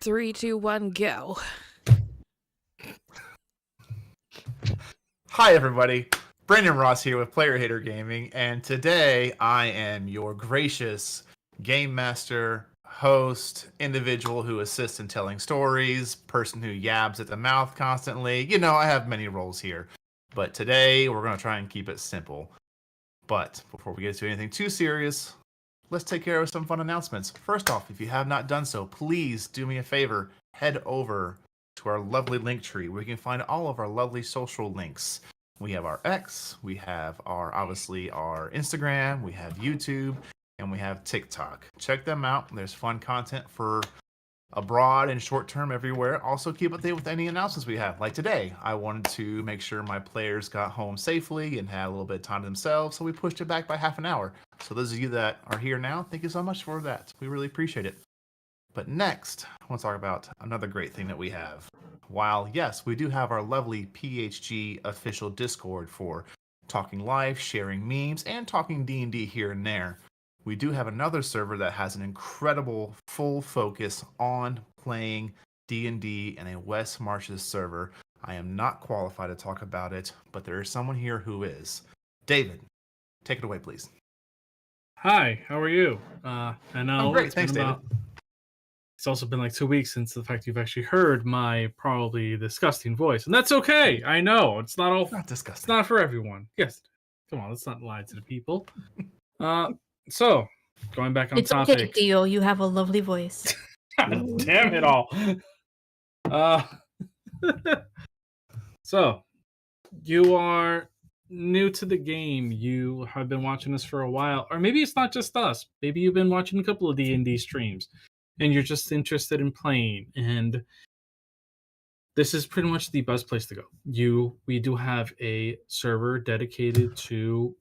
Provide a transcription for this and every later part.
Three, two, one, go. Hi, everybody. Brandon Ross here with Player Hater Gaming, and today I am your gracious game master, host, individual who assists in telling stories, person who yabs at the mouth constantly. You know, I have many roles here, but today we're going to try and keep it simple. But before we get to anything too serious, let's take care of some fun announcements. First off, if you have not done so, please do me a favor, head over to our lovely link tree where you can find all of our lovely social links. We have our X, we have obviously our Instagram, we have YouTube, and we have TikTok. Check them out. There's fun content for abroad and short term everywhere. Also keep up to date with any announcements we have. Like today, I wanted to make sure my players got home safely and had a little bit of time to themselves, so we pushed it back by half an hour. So those of you that are here now, thank you so much for that. We really appreciate it. But next, I want to talk about another great thing that we have. While, yes, we do have our lovely PHG official Discord for talking live, sharing memes, and talking D&D here and there, we do have another server that has an incredible full focus on playing D&D in a West Marches server. I am not qualified to talk about it, but there is someone here who is. David, take it away, please. Hi, how are you? I know I'm great, thanks, David. It's also been like 2 weeks since the fact you've actually heard my probably disgusting voice, and that's okay. I know it's not all Not disgusting. It's not for everyone. Yes, come on, let's not lie to the people. So going back on It's topic. okay, Theo. You have a lovely voice. God damn it all. So you are new to the game. You have been watching us for a while, or maybe it's not just us. Maybe you've been watching a couple of D&D streams, and you're just interested in playing. And this is pretty much the best place to go. We do have a server dedicated to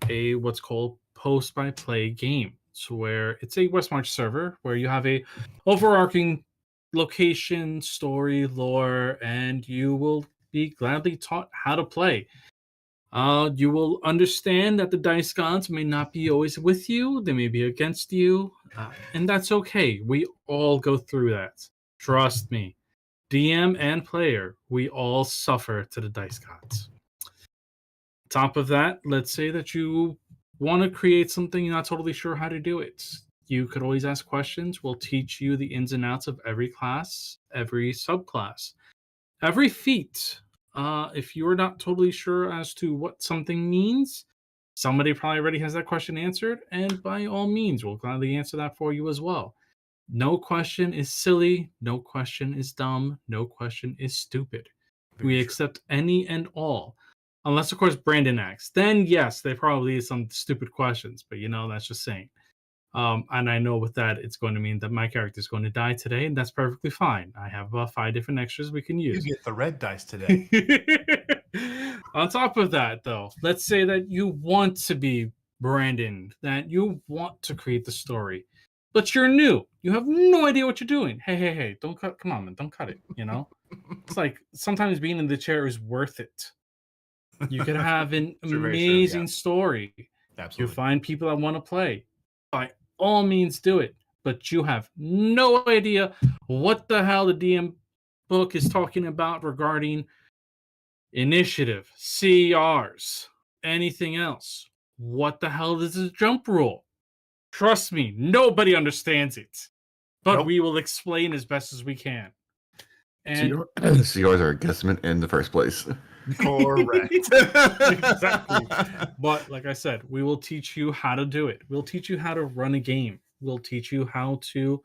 a what's called post-by-play game. So where it's a West March server where you have a overarching location, story, lore, and you will be gladly taught how to play. You will understand that the dice gods may not be always with you. They may be against you. And that's okay. We all go through that. Trust me. DM and player, we all suffer to the dice gods. Top of that, let's say that you want to create something, you're not totally sure how to do it. You could always ask questions. We'll teach you the ins and outs of every class, every subclass, every feat. If you're not totally sure as to what something means, somebody probably already has that question answered, and by all means, we'll gladly answer that for you as well. No question is silly. No question is dumb. No question is stupid. We accept any and all. Unless, of course, Brandon asks. Then, yes, there probably is some stupid questions, but, that's just saying. And I know with that, it's going to mean that my character is going to die today, and that's perfectly fine. I have about 5 different extras we can use. You get the red dice today. On top of that, though, let's say that you want to be Brandon, that you want to create the story, but you're new. You have no idea what you're doing. Hey, don't cut. Come on, man, don't cut it. It's like sometimes being in the chair is worth it. You could have an amazing story. Absolutely. You find people that want to play. By all means, do it. But you have no idea what the hell the DM book is talking about regarding initiative, CRs, anything else. What the hell is a jump rule? Trust me, nobody understands it. But we will explain as best as we can. And CRs are a guesstimate in the first place. Correct. Exactly. But like I said, we will teach you how to do it. We'll teach you how to run a game. We'll teach you how to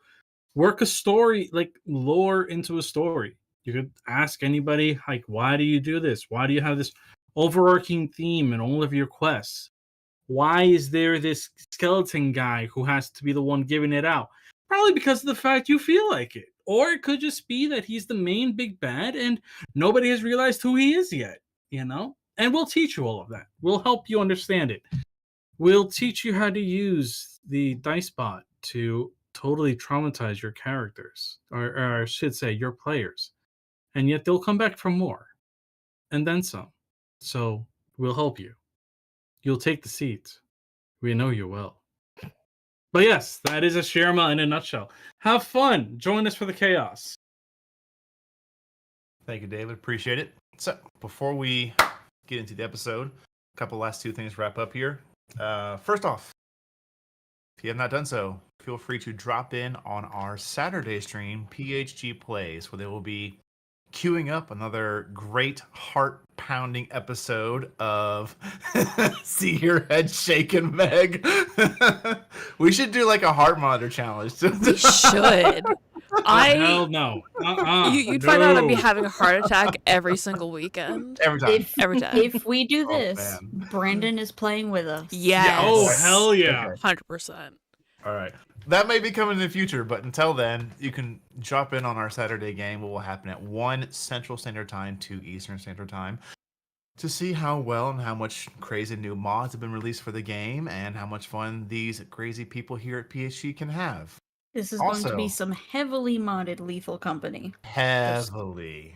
work a story, like lore into a story. You could ask anybody, like, why do you do this? Why do you have this overarching theme in all of your quests? Why is there this skeleton guy who has to be the one giving it out? Probably because of the fact you feel like it. Or it could just be that he's the main big bad and nobody has realized who he is yet, And we'll teach you all of that. We'll help you understand it. We'll teach you how to use the dice bot to totally traumatize your characters, or I should say your players. And yet they'll come back for more. And then some. So we'll help you. You'll take the seat. We know you will. But yes, that is a Shirama in a nutshell. Have fun. Join us for the chaos. Thank you, David. Appreciate it. So, before we get into the episode, a couple last two things to wrap up here. First off, if you have not done so, feel free to drop in on our Saturday stream, PHG Plays, where they will be queuing up another great heart-pounding episode of See Your Head Shaking, Meg. We should do like a heart monitor challenge. We should. Hell no. You'd find out I'd be having a heart attack every single weekend. Every time. Every time. If we do Oh, this, man. Brandon is playing with us. Yes. Oh, hell yeah. Okay. 100%. All right. That may be coming in the future, but until then, you can drop in on our Saturday game, what will happen at 1 Central Standard Time, 2 Eastern Standard Time, to see how well and how much crazy new mods have been released for the game and how much fun these crazy people here at PHG can have. This is going to Also- be some heavily modded Lethal Company. Heavily.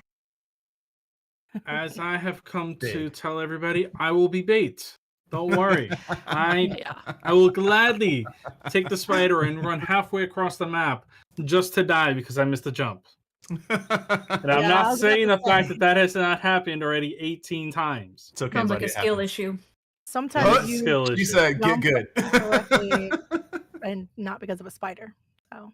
As I have come to Big. tell everybody, I will be bait. Don't worry. Yeah. I will gladly take the spider and run halfway across the map just to die because I missed the jump. And I'm Yeah, I not was saying the about to fact say. that has not happened already 18 times. It's okay, Sounds like buddy, a it skill happens. issue. Sometimes What? you Skill She issue. said, get jump good. correctly and not because of a spider. So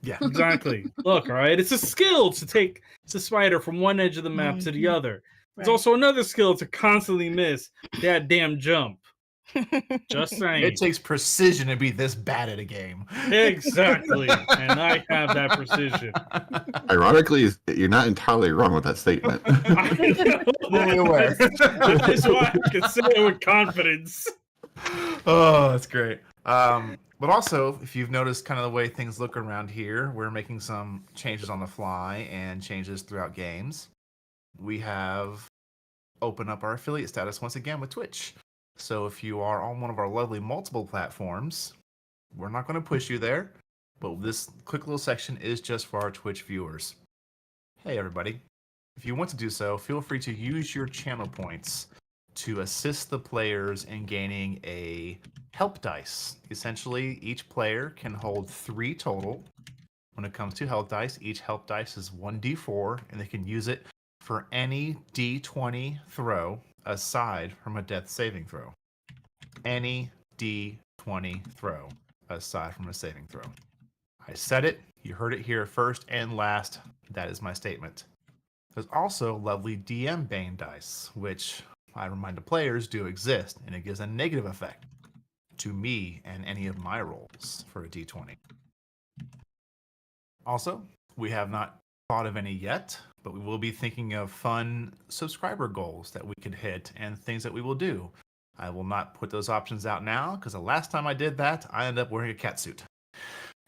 Yeah. Exactly. Look, all right. It's a skill to take the spider from one edge of the map to the Mhm. other. It's right. also another skill to constantly miss that damn jump. Just saying. It takes precision to be this bad at a game. Exactly. And I have that precision. Ironically, you're not entirely wrong with that statement. Fully aware. That is why I can say it with confidence. Oh, that's great. But also, if you've noticed kind of the way things look around here, we're making some changes on the fly and changes throughout games. We have opened up our affiliate status once again with Twitch. So if you are on one of our lovely multiple platforms, we're not going to push you there, but this quick little section is just for our Twitch viewers. Hey, everybody. If you want to do so, feel free to use your channel points to assist the players in gaining a help dice. Essentially, each player can hold 3 total. When it comes to help dice, each help dice is 1d4, and they can use it for any d20 throw aside from a death saving throw. Any d20 throw aside from a saving throw. I said it, you heard it here first and last. That is my statement. There's also lovely DM Bane dice, which I remind the players do exist, and it gives a negative effect to me and any of my rolls for a d20. Also, we have not thought of any yet, but we will be thinking of fun subscriber goals that we could hit and things that we will do. I will not put those options out now because the last time I did that, I ended up wearing a catsuit.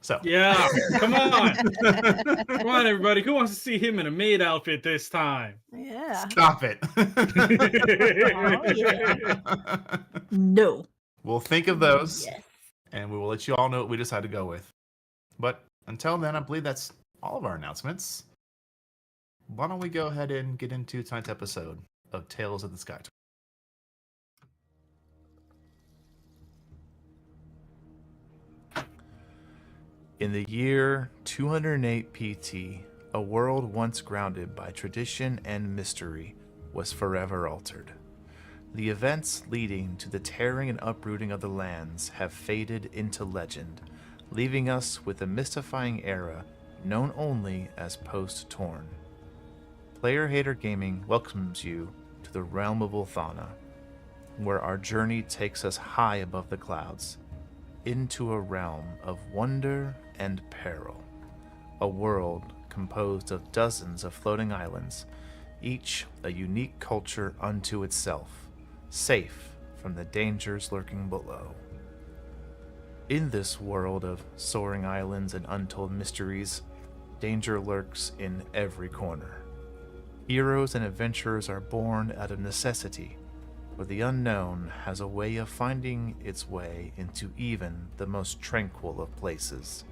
So Yeah, come on. Come on, everybody. Who wants to see him in a maid outfit this time? Yeah. stop it. No. We'll think of those, Yes. and we will let you all know what we decide to go with. But until then, I believe that's all of our announcements. Why don't we go ahead and get into tonight's episode of Tales of the Skytorn? In the year 208 PT, a world once grounded by tradition and mystery was forever altered. The events leading to the tearing and uprooting of the lands have faded into legend, leaving us with a mystifying era known only as post-Torn. Player Hater Gaming welcomes you to the realm of Ulthana, where our journey takes us high above the clouds, into a realm of wonder and peril, a world composed of dozens of floating islands, each a unique culture unto itself, safe from the dangers lurking below. In this world of soaring islands and untold mysteries, danger lurks in every corner. Heroes and adventurers are born out of necessity, for the unknown has a way of finding its way into even the most tranquil of places.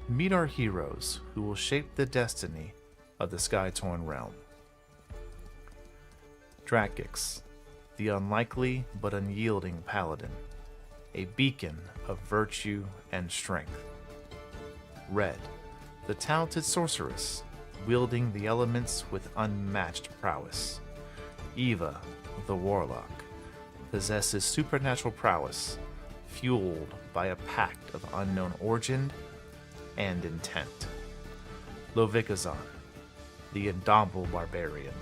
Meet our heroes who will shape the destiny of the Skytorn realm. Dracix, the unlikely but unyielding paladin. a beacon of virtue and strength. Red, the talented sorceress, wielding the elements with unmatched prowess. Eva, the warlock, possesses supernatural prowess, fueled by a pact of unknown origin and intent. Lovikazan, the indomitable barbarian,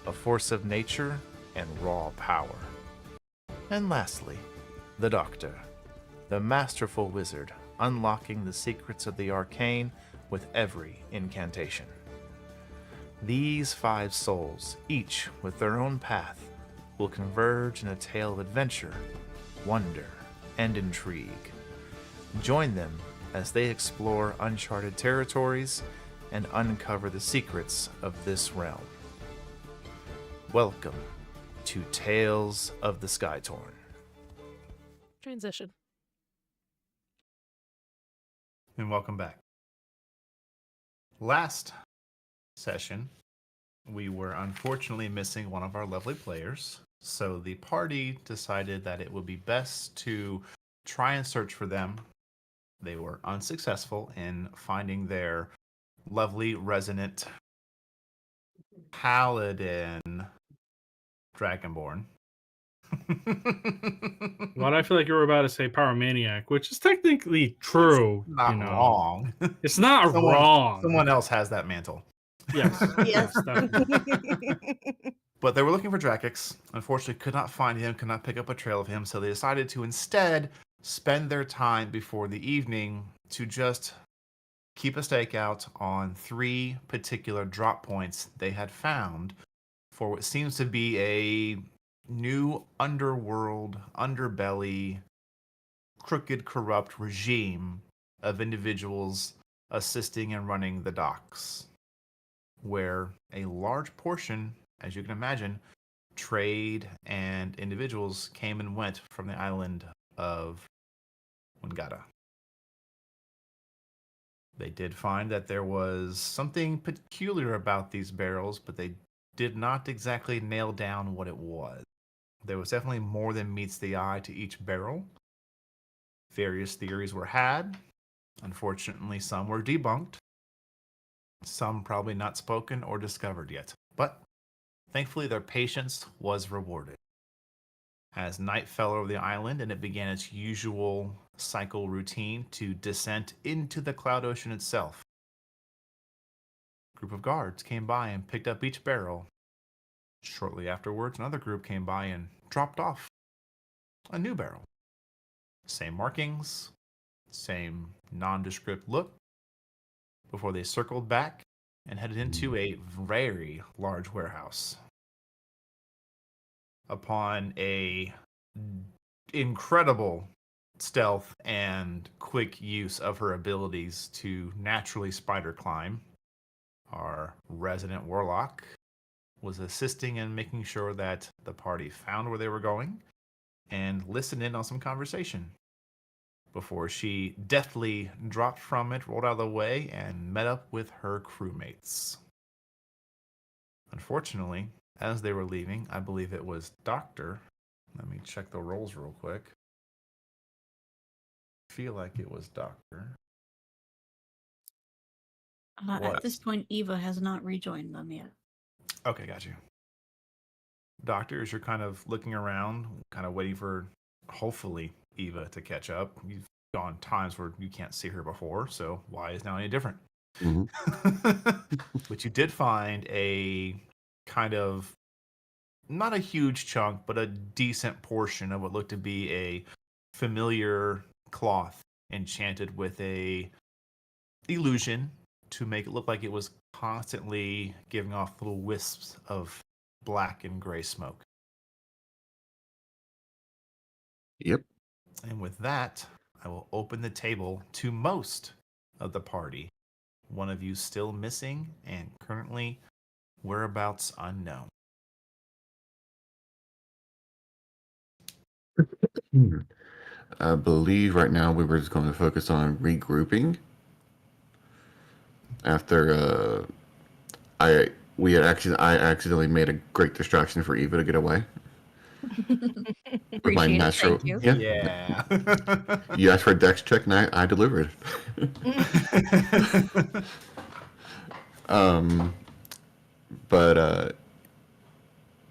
a force of nature and raw power. And lastly, the Doctor, the masterful wizard, unlocking the secrets of the arcane with every incantation. These 5 souls, each with their own path, will converge in a tale of adventure, wonder, and intrigue. Join them as they explore uncharted territories and uncover the secrets of this realm. Welcome to Tales of the Skytorn. Transition. And welcome back. Last session, we were unfortunately missing one of our lovely players, so the party decided that it would be best to try and search for them. They were unsuccessful in finding their lovely resonant paladin dragonborn. Well, I feel like you were about to say pyromaniac, which is technically true. Not wrong. It's not wrong. Someone else has that mantle. Yes. Yes. Definitely. But they were looking for Drakix. Unfortunately, could not find him, could not pick up a trail of him, so they decided to instead spend their time before the evening to just keep a stakeout on 3 particular drop points they had found for what seems to be a new underworld, underbelly, crooked, corrupt regime of individuals assisting and running the docks, where a large portion, as you can imagine, trade and individuals came and went from the island of Wangata. They did find that there was something peculiar about these barrels, but they did not exactly nail down what it was. There was definitely more than meets the eye to each barrel. Various theories were had. Unfortunately, some were debunked. Some probably not spoken or discovered yet. But thankfully, their patience was rewarded. As night fell over the island and it began its usual cycle routine to descent into the cloud ocean itself, a group of guards came by and picked up each barrel. Shortly afterwards, another group came by and dropped off a new barrel. Same markings, same nondescript look, before they circled back and headed into a very large warehouse. Upon a incredible stealth and quick use of her abilities to naturally spider climb, our resident warlock was assisting in making sure that the party found where they were going and listened in on some conversation before she deftly dropped from it, rolled out of the way, and met up with her crewmates. Unfortunately, as they were leaving, I believe it was Doctor. Let me check the rolls real quick. I feel like it was Doctor. At this point, Eva has not rejoined them yet. Okay, got you. Doctor, as you're kind of looking around, kind of waiting for, hopefully, Eva to catch up. You've gone times where you can't see her before, so why is now any different? But you did find a kind of, not a huge chunk, but a decent portion of what looked to be a familiar cloth enchanted with a illusion to make it look like it was constantly giving off little wisps of black and gray smoke. Yep. And with that, I will open the table to most of the party. One of you still missing and currently whereabouts unknown. I believe right now we were just going to focus on regrouping. After I accidentally made a great distraction for Eva to get away. With my Appreciate it. natural, Thank you. yeah. Yeah. You asked for a dex check, and I delivered. But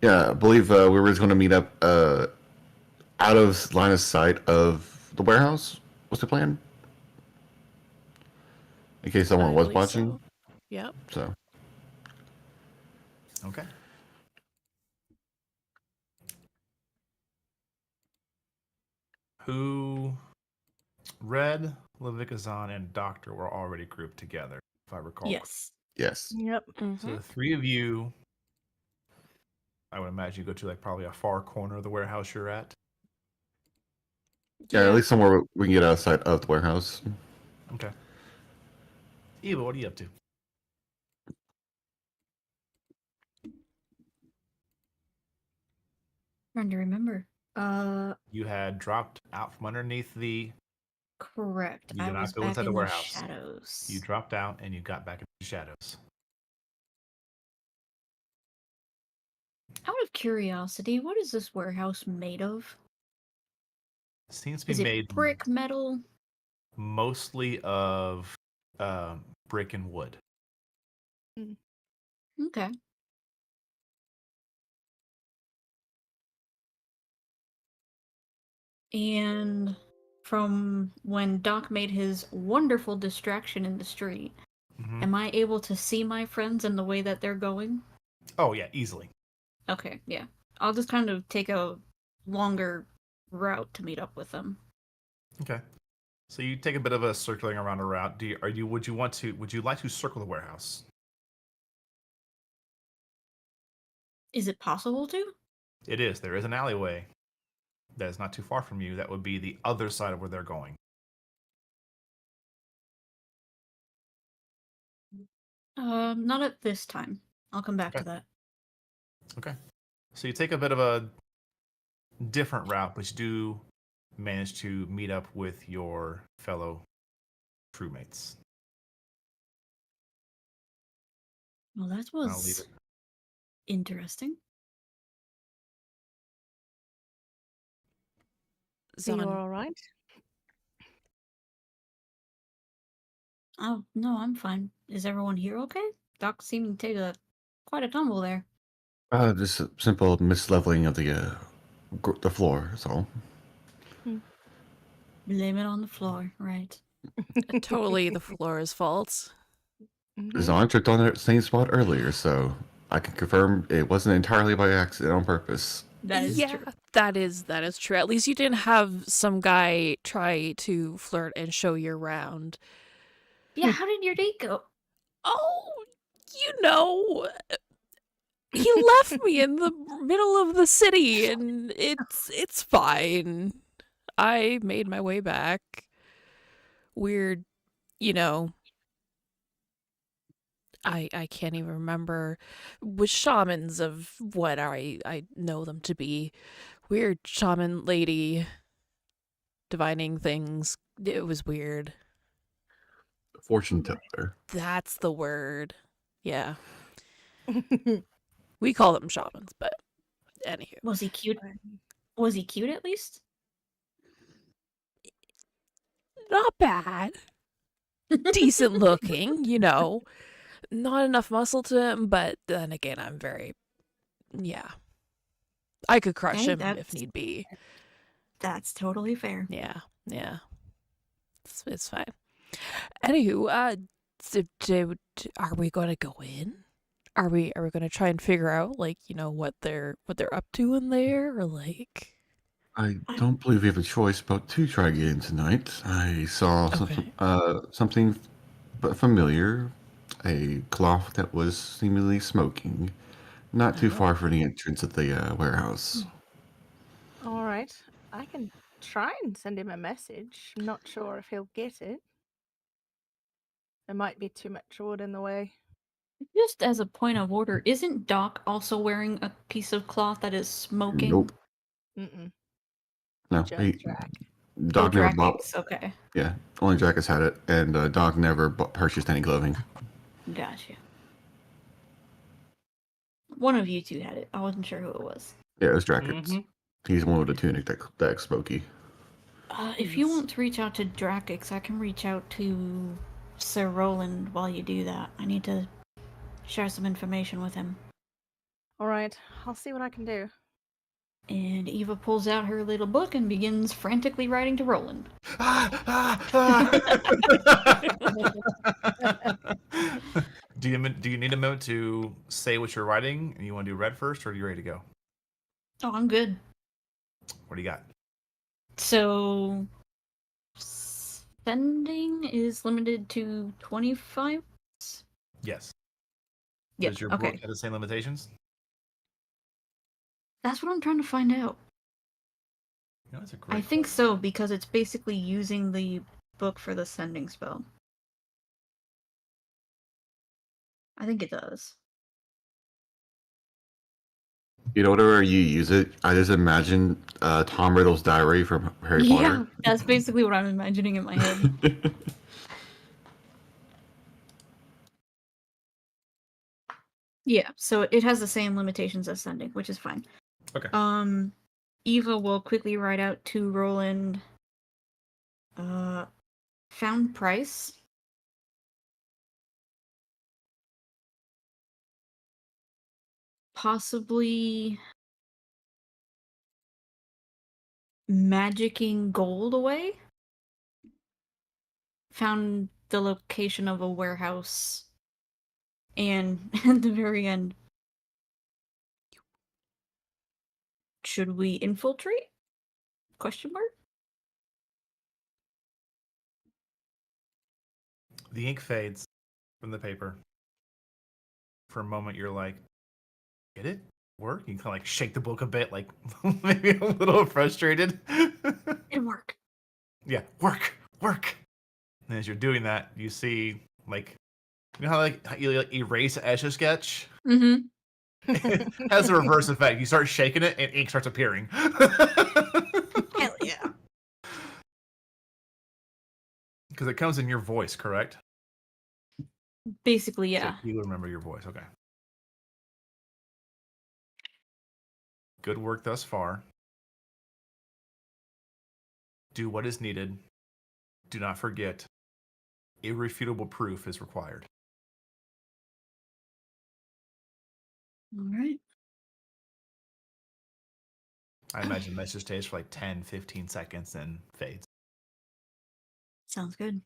yeah, I believe we were just going to meet up out of line of sight of the warehouse. What's the plan? In case someone I was believe watching. so. Yep. So Okay. Who? Red, Levikazan, and Doctor were already grouped together, if I recall. Yes. yes, Yep. So the three of you, I would imagine you go to like probably a far corner of the warehouse you're at. yeah, at least somewhere we can get outside of the warehouse. Okay. Eva, what are you up to? Trying to remember. You had dropped out from underneath the. Correct. You I did not was go back inside the in the warehouse. shadows. You dropped out and you got back into the shadows. Out of curiosity, what is this warehouse made of? Seems to be Is it made brick, metal? mostly of brick and wood. Okay. And from when Doc made his wonderful distraction in the street, Mhm. am I able to see my friends in the way that they're going? Oh yeah, easily. Okay, yeah. I'll just kind of take a longer route to meet up with them. Okay. So you take a bit of a circling around a route. Would you like to circle the warehouse? Is it possible to? It is. There is an alleyway that is not too far from you. That would be the other side of where they're going. Not at this time. I'll come back Okay. to that. Okay. So you take a bit of a different route, but you do manage to meet up with your fellow crewmates. Well, that I'll leave was it. interesting. So you're Zon, all right? Oh, no, I'm fine. Is everyone here okay? Doc seemed to take quite a tumble there. Just a simple misleveling of the floor. That's all. Blame it on the floor, right? totally the floor's fault. Zon tripped on the same spot earlier, so I can confirm it wasn't entirely by accident on purpose. That is yeah, true. that is true. At least you didn't have some guy try to flirt and show you around. Yeah, how did your date go? Oh, he left me in the middle of the city, and it's fine. I made my way back. Weird, I can't even remember which shamans of what I know them to be. Weird shaman lady divining things. It was weird. Fortune teller. That's the word. Yeah. We call them shamans, but anywho. Was he cute? Was he cute at least? Not bad. Decent looking, Not enough muscle to him, but then again, I'm very, yeah. I could crush Hey, him if that's- need be. That's totally fair. Yeah. It's fine. Anywho, are we going to go in? Are we going to try and figure out what they're up to in there, or like? I don't believe we have a choice but to try again tonight. I saw something familiar, a cloth that was seemingly smoking, not too far from the entrance of the warehouse. All right. I can try and send him a message. I'm not sure if he'll get it. There might be too much wood in the way. Just as a point of order, isn't Doc also wearing a piece of cloth that is smoking? Nope. Mm-mm. No, Just Drac. Dog never bought. Drac. Okay. Yeah, only Drac has had it, and Dog never purchased any clothing. Gotcha. One of you two had it. I wasn't sure who it was. Yeah, it was Drac. He's the one with the tunic that's spooky. If you want to reach out to Drakix, I can reach out to Sir Roland while you do that. I need to share some information with him. All right, I'll see what I can do. And Eva pulls out her little book and begins frantically writing to Roland. Do you need a moment to say what you're writing? And you want to do red first, or are you ready to go? Oh, I'm good. What do you got? So, spending is limited to 25? Yes. Yep, Does your okay. book have the same limitations? That's what I'm trying to find out. No, that's a great I think question. so, because it's basically using the book for the sending spell. I think it does. You know, whatever you use it, I just imagine Tom Riddle's diary from Harry Yeah, Potter. that's basically what I'm imagining in my head. Yeah, so it has the same limitations as sending, which is fine. Okay. Eva will quickly write out to Roland. Found price. Possibly magicking gold away. Found the location of a warehouse. And at the very end, should we infiltrate? Question mark? The ink fades from the paper. For a moment, you're like, "Get it? Work?" You kind of like shake the book a bit, like maybe a little frustrated. It'll work. Yeah, work. And as you're doing that, you see like, you know how you like, erase an Etch a Sketch? Mm-hmm. It has a reverse effect. You start shaking it, and ink starts appearing. Hell yeah. Because it comes in your voice, correct? Basically, yeah. So you remember your voice. Okay. Good work thus far. Do what is needed. Do not forget, irrefutable proof is required. All right. I imagine the message stays for like 10, 15 seconds and fades. Sounds good.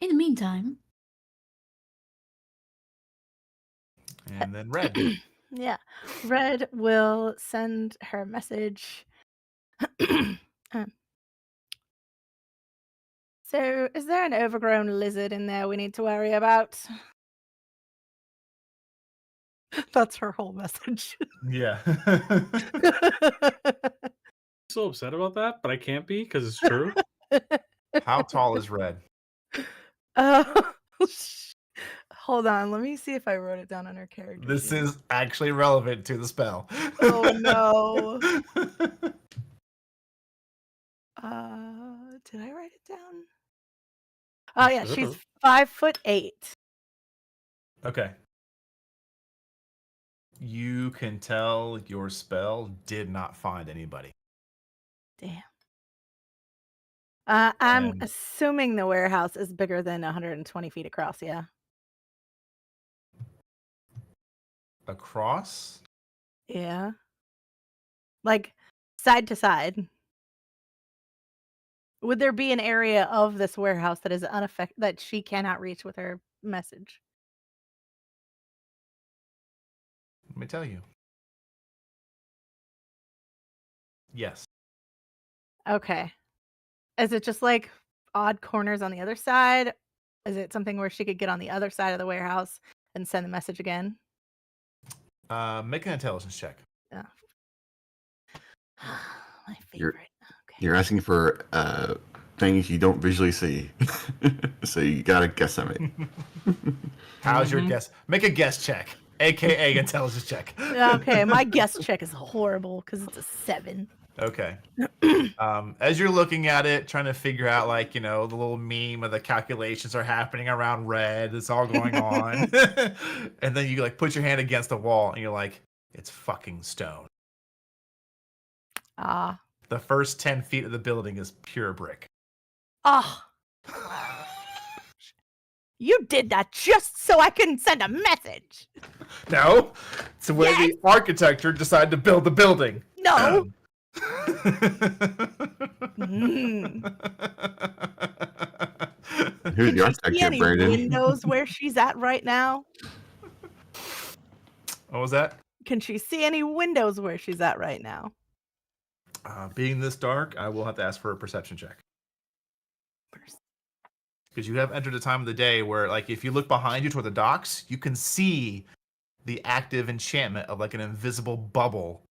In the meantime, And then red. Yeah. Red will send her message. So, is there an overgrown lizard in there we need to worry about? That's her whole message. Yeah. So upset about that, but I can't be because it's true. How tall is red? Uh, hold on. Let me see if I wrote it down on her character This sheet. is actually relevant to the spell. Oh no. Did I write it down? Oh yeah, she's 5'8". Okay. You can tell your spell did not find anybody. Damn. I'm And- assuming the warehouse is bigger than 120 feet across, yeah. Across? Yeah. Like side to side. Would there be an area of this warehouse that is unaffected that she cannot reach with her message? Let me tell you. Yes. Okay. Is it just like odd corners on the other side? Is it something where she could get on the other side of the warehouse and send the message again? Make an intelligence check. Oh. My You're- favorite. Okay. You're asking for things you don't visually see, so you gotta guess on it. How's your guess? Make a guess check, aka intelligence check. Okay, my guess check is horrible because it's a 7. Okay. As you're looking at it, trying to figure out, like, you know, the little meme of the calculations are happening around red. It's all going on. And then you like put your hand against the wall and you're like, It's fucking stone. Ah. The first 10 feet of the building is pure brick. Ah. You did that just so I can send a message. No, it's the way Yes. the architecture decided to build the building. No. Who's Can the she see architect here, any Brandon? windows where she's at right now? What was that? Can she see any windows where she's at right now? Being this dark, I will have to ask for a perception check. Because you have entered a time of the day where, like, if you look behind you toward the docks, you can see the active enchantment of like an invisible bubble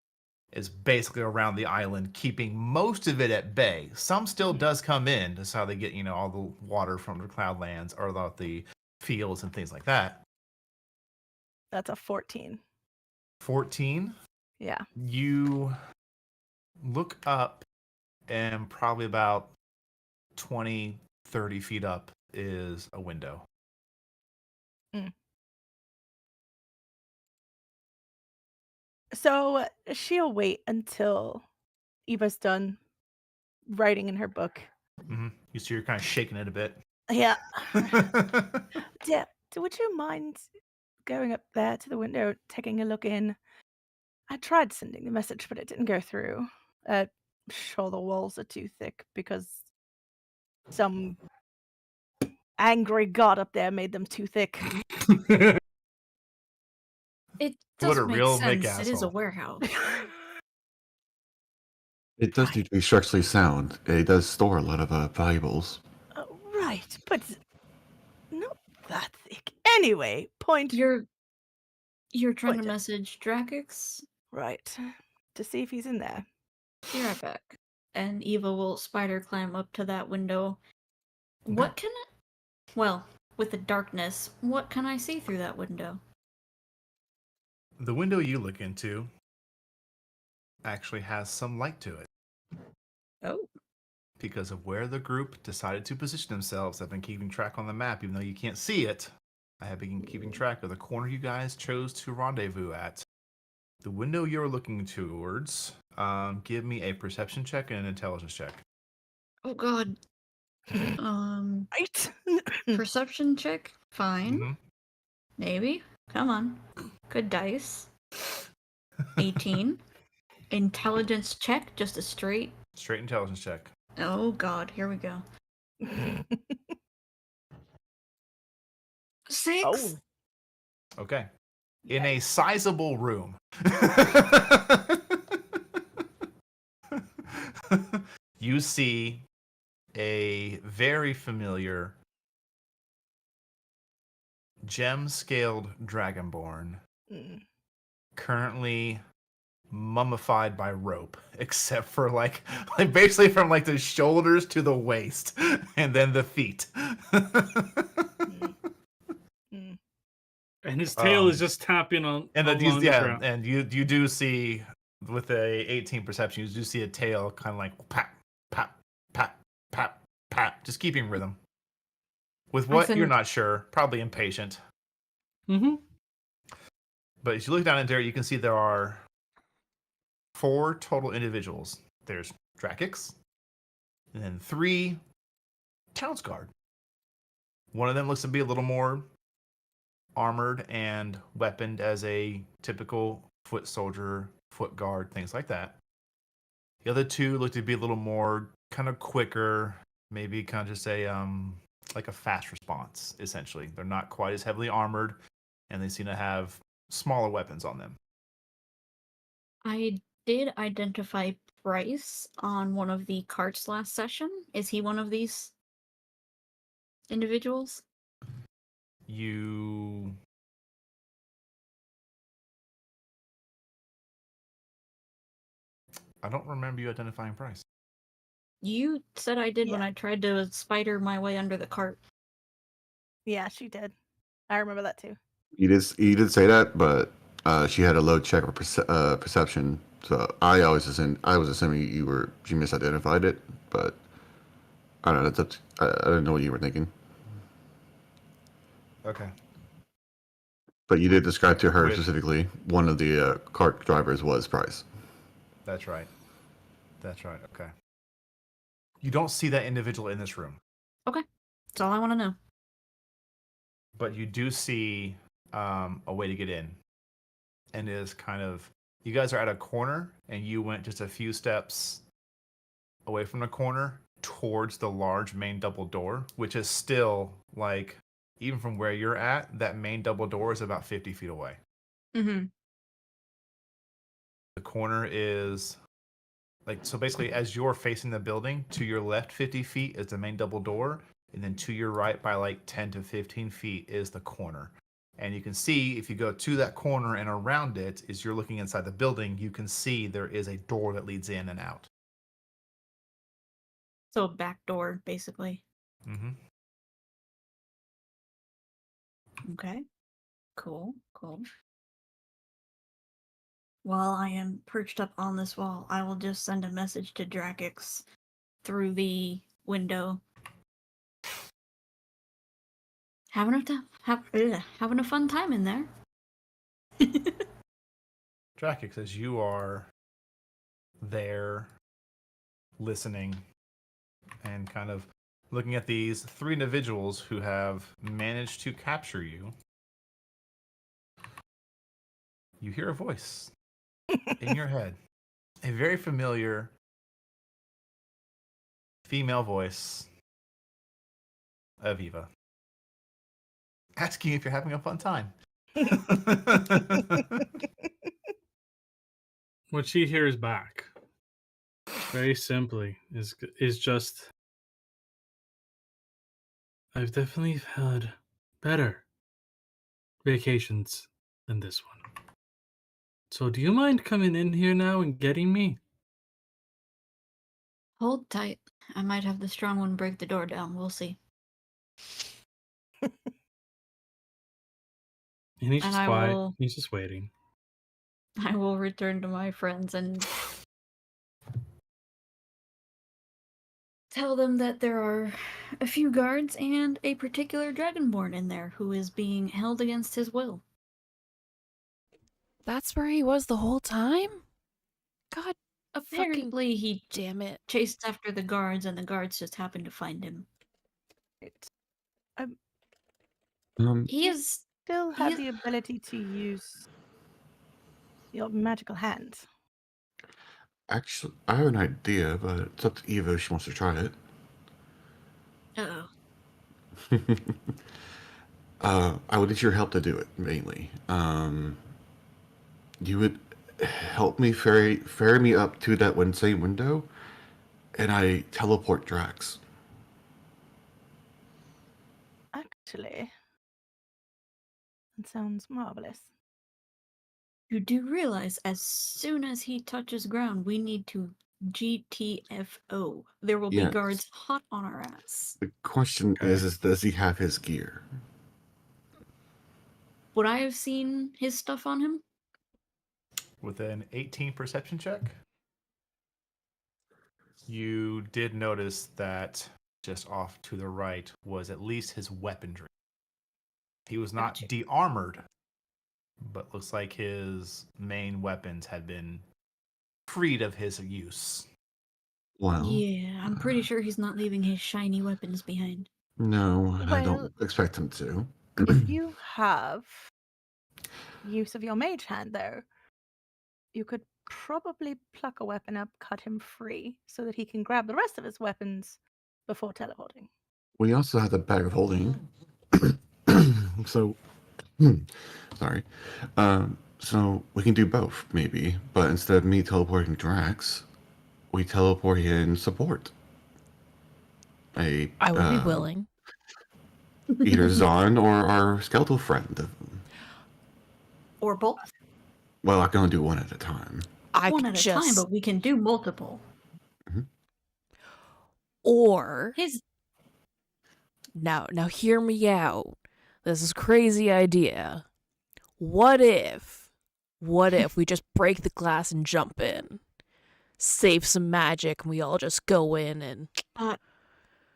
is basically around the island, keeping most of it at bay. Some still does come in. That's how they get, all the water from the cloudlands or the fields and things like that. That's a 14. 14. Yeah. You look up, and probably about 20, 30 feet up is a window. So she'll wait until Eva's done writing in her book. Mm-hmm. You see, you're kind of shaking it a bit. Yeah. Yeah. Would you mind going up there to the window, taking a look in? I tried sending the message, but it didn't go through. Sure, the walls are too thick because some angry god up there made them too thick. It What does a make real sense. Mick It is a asshole. warehouse. It does need to be structurally sound. It does store a lot of valuables. Right, but not that thick. Anyway, point. You're trying to Pointed. message Drakix? Right. To see if he's in there. Be right back. And Eva will spider climb up to that window. Okay. What can it... Well, with the darkness, what can I see through that window? The window you look into actually has some light to it. Oh. Because of where the group decided to position themselves. I've been keeping track on the map, even though you can't see it. I have been keeping track of the corner you guys chose to rendezvous at. The window you're looking towards, give me a perception check and an intelligence check. Oh god. Right. Perception check? Fine. Mm-hmm. Maybe. Come on. Good dice. 18. Intelligence check, just a straight. Straight intelligence check. Oh god, here we go. 6. Oh. Okay. In a sizable room. You see a very familiar gem-scaled dragonborn, currently mummified by rope, except for like basically from like the shoulders to the waist, and then the feet. And his tail is just tapping on and along the ground. and you do see with a 18 perception, you do see a tail kind of like pat, pat, pat, pat, pat, just keeping rhythm. With what you're not sure, probably impatient. Mm-hmm. But as you look down in there, you can see there are 4 total individuals. There's Drakix, and then 3 Townsguard. One of them looks to be a little more armored and weaponed as a typical foot soldier, foot guard, things like that. The other 2 look to be a little more kind of quicker, maybe kind of just like a fast response, essentially. They're not quite as heavily armored, and they seem to have smaller weapons on them. I did identify Bryce on one of the carts last session. Is he one of these individuals? I don't remember you identifying Bryce. You said I did when Yeah. I tried to spider my way under the cart. Yeah, she did. I remember that too. You did say that, but she had a low check for perception. So I was assuming she misidentified it, but I don't know. I didn't know what you were thinking. Okay. But you did describe to her With- specifically one of the cart drivers was Price. That's right. That's right. Okay. You don't see that individual in this room, Okay. That's all I want to know. but you do see a way to get in. And is kind of, you guys are at a corner, and you went just a few steps away from the corner towards the large main double door, which is still like, even from where you're at, that main double door is about 50 feet away. Mm-hmm. The corner is like, so basically, as you're facing the building, to your left 50 feet is the main double door, and then to your right by like 10 to 15 feet is the corner. And you can see, if you go to that corner and around it, as you're looking inside the building, you can see there is a door that leads in and out. So a back door, basically. Mm-hmm. Okay. Cool. While I am perched up on this wall, I will just send a message to Drakix through the window. Having a fun time in there. Drakix, as you are there listening and kind of looking at these three individuals who have managed to capture you, you hear a voice in your head. A very familiar female voice of Eva, asking if you're having a fun time. What she hears back, very simply, is just, I've definitely had better vacations than this one. So do you mind coming in here now and getting me? Hold tight. I might have the strong one break the door down. We'll see. And he's And just I quiet. will- He's just waiting. I will return to my friends and tell them that there are a few guards and a particular dragonborn in there who is being held against his will. That's where he was the whole time? God, Apparently, he damn it. chased after the guards, and the guards just happened to find him. He is. Still have He- the ability to use your magical hands. Actually, I have an idea, but it's up to Eva if she wants to try it. Uh-oh. I would need your help to do it, mainly. You would help me ferry me up to that same window, and I teleport Drax. Actually, that sounds marvelous. You do realize as soon as he touches ground, we need to GTFO. There will be Yes. guards hot on our ass. The question is, does he have his gear? Would I have seen his stuff on him? With an 18 perception check, you did notice that just off to the right was at least his weaponry. He was not Gotcha. de-armored, but looks like his main weapons had been freed of his use. Well, Yeah, I'm pretty sure he's not leaving his shiny weapons behind. no, I Well- don't expect him to. If you have use of your mage hand, though, you could probably pluck a weapon up, cut him free, so that he can grab the rest of his weapons before teleporting. We also have the bag of holding. So, sorry. So we can do both, maybe. But instead of me teleporting Drax, we teleport in support. I would be willing. Either Zahn or our skeletal friend. Or both. Well, I can only do one at a time. I One could at a time, just but we can do multiple. or His now hear me out. This is a crazy idea. What if we just break the glass and jump in? Save some magic and we all just go in and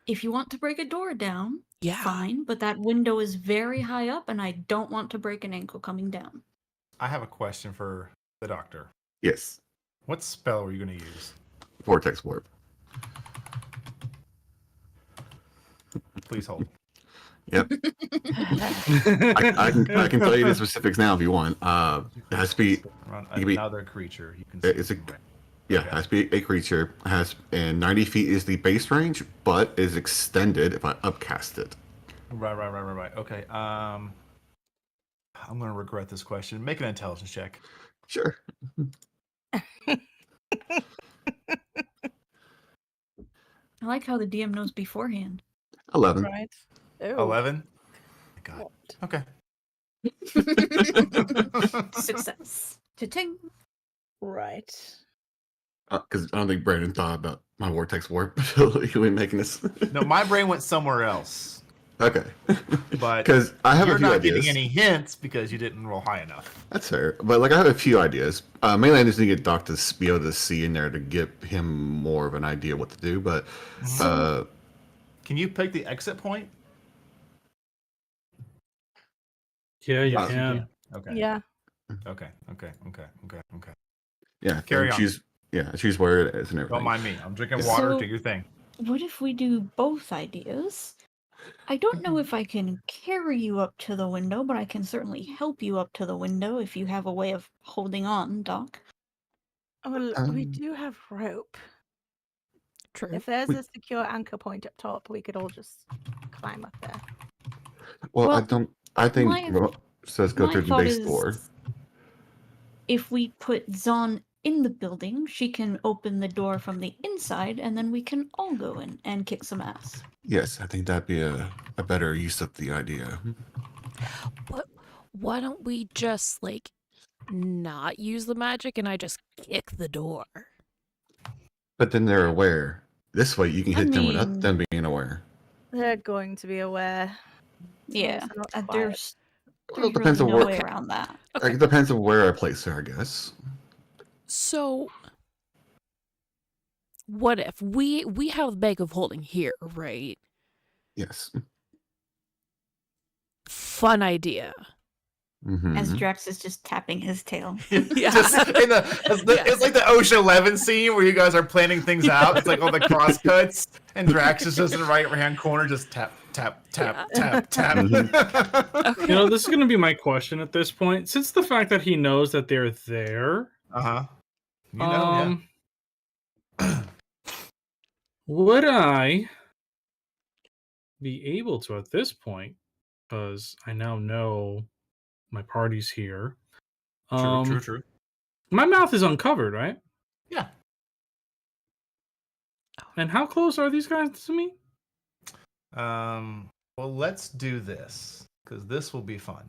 if you want to break a door down, Yeah. fine, but that window is very high up and I don't want to break an ankle coming down. I have a question for the doctor. Yes. What spell were you going to use? Vortex warp. Please hold. Yep. I can tell you the specifics now if you want. It has to be Another creature. You can it's a it has to be a creature. And 90 feet is the base range, but is extended if I upcast it. Right. Okay. I'm going to regret this question. Make an intelligence check. Sure. I like how the DM knows beforehand. 11. Right. Oh. 11. God. Okay. Success. Cha-ching. Right. Because I don't think Brandon thought about my vortex warp ability when making this. No, my brain went somewhere else. Okay. But because I have you're a few not ideas. getting any hints because you didn't roll high enough. That's fair. But like I have a few ideas. Mainly I just need to get Doc to be able to see in there to give him more of an idea what to do. But Can you pick the exit point? Yeah, you Yes, you can. Okay. Yeah. Okay. yeah, Carry on. choose where it is and everything. Don't mind me. I'm drinking water. So- Do your thing. What if we do both ideas? I don't know if I can carry you up to the window, but I can certainly help you up to the window if you have a way of holding on, Doc. Well, we do have rope. True. If there's a secure anchor point up top, we could all just climb up there. Well, Well, I think my- Ro says go My through the thought base is, door. if we put Zon in the building, she can open the door from the inside, and then we can all go in and kick some ass. Yes, I think that'd be a better use of the idea. Why don't we just like not use the magic and I just kick the door? But then they're aware. This way you can I hit them mean- without them being aware. They're going to be aware. Yeah, Also not quiet. there's Well, it depends really on no where. way around that. It depends on where I place her, I guess. So what if we have the bag of holding here, right? Yes. Fun idea. As Mhm. Drax is just tapping his tail. Yeah. It's like the Ocean 11 scene where you guys are planning things out. It's like all the cross cuts, and Drax is just in the right hand corner, just tap, tap, tap, tap, tap. Okay. You know, this is going to be my question at this point. Since the fact that he knows that they're there, Uh-huh. You know, would I be able to at this point, because I now know my party's here. True. My mouth is uncovered, right? Yeah. And how close are these guys to me? Well, let's do this, because this will be fun.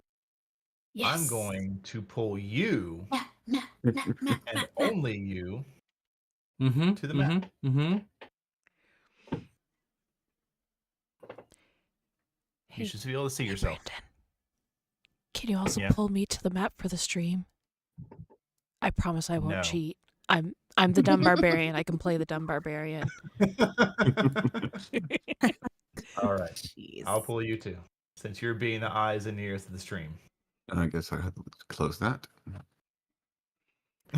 Yes. I'm going to pull you, Nah, and only you, Mm-hmm. to the map. Mm-hmm. Hey, You should be able to see yourself. Brandon, can you also Yeah. pull me to the map for the stream? I promise I won't No. cheat. I'm the dumb barbarian. I can play the dumb barbarian. All right. Jeez. I'll pull you too, since you're being the eyes and ears of the stream. I guess I have to close that.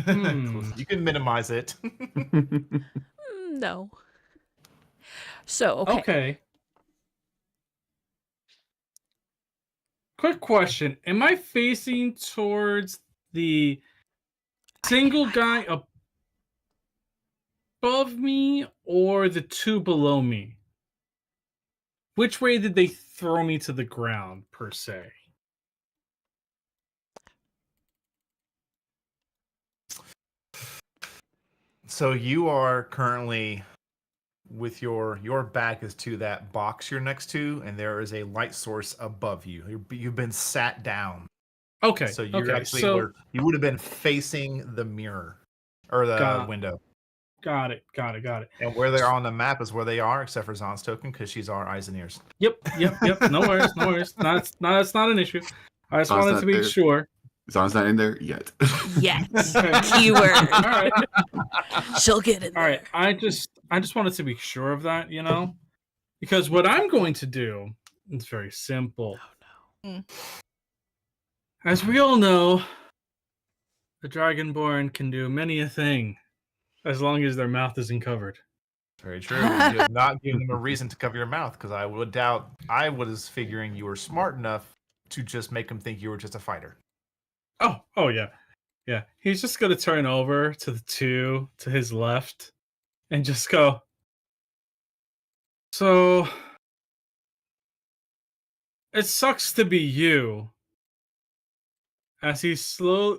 You can minimize it. No. So, okay. Okay. Quick question. Am I facing towards the single guy above me or the two below me? Which way did they throw me to the ground, per se? So you are currently with your back is to that box you're next to, and there is a light source above you. You've been sat down, Okay. so you're okay. actually So, you would have been facing the mirror or the Got- window. got it. And where they are on the map is where they are, except for Zon's token, because she's our eyes and ears. Yep. No worries. That's not an issue. I just Sounds wanted not to be there. sure. Zon's not in there yet. Yes. Okay. Keyword. All right. She'll get in All right. there. I just wanted to be sure of that, you know. Because what I'm going to do is very simple. Oh no. As we all know, the Dragonborn can do many a thing as long as their mouth isn't covered. Very true. You have not given them a reason to cover your mouth, because I was figuring you were smart enough to just make them think you were just a fighter. Oh yeah. Yeah. He's just gonna turn over to the two to his left and just go. So it sucks to be you. As he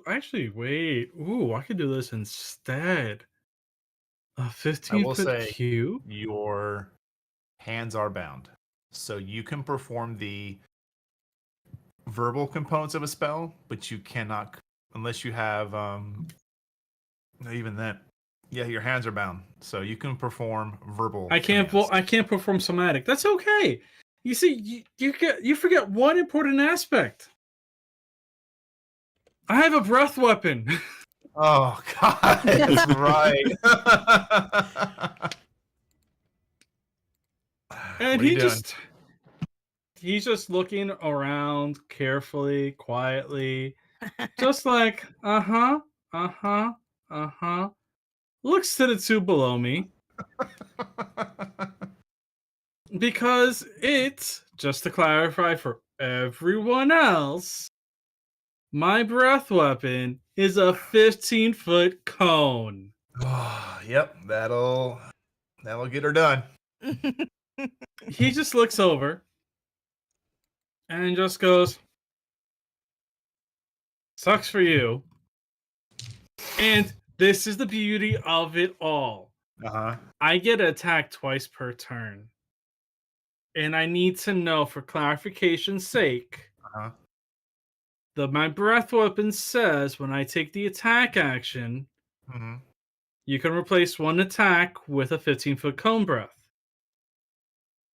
actually wait. Ooh, I could do this instead. A I 15 will foot say cube? your hands are bound, so you can perform the verbal components of a spell, but you cannot unless you have even that. Yeah, your hands are bound, so you can perform verbal. I can't commands. I can't perform somatic. That's okay. You see, you forget one important aspect. I have a breath weapon. Oh God, that's right. And What are you doing? he's just looking around carefully, quietly, just like, uh-huh, uh-huh, uh-huh. Looks to the two below me. Because it's, just to clarify for everyone else, my breath weapon is a 15-foot cone. Yep, that'll get her done. He just looks over and just goes, sucks for you. And this is the beauty of it all. Uh-huh. I get attacked twice per turn. And I need to know, for clarification's sake, Uh-huh. my breath weapon says when I take the attack action, Mm-hmm. you can replace one attack with a 15-foot cone breath.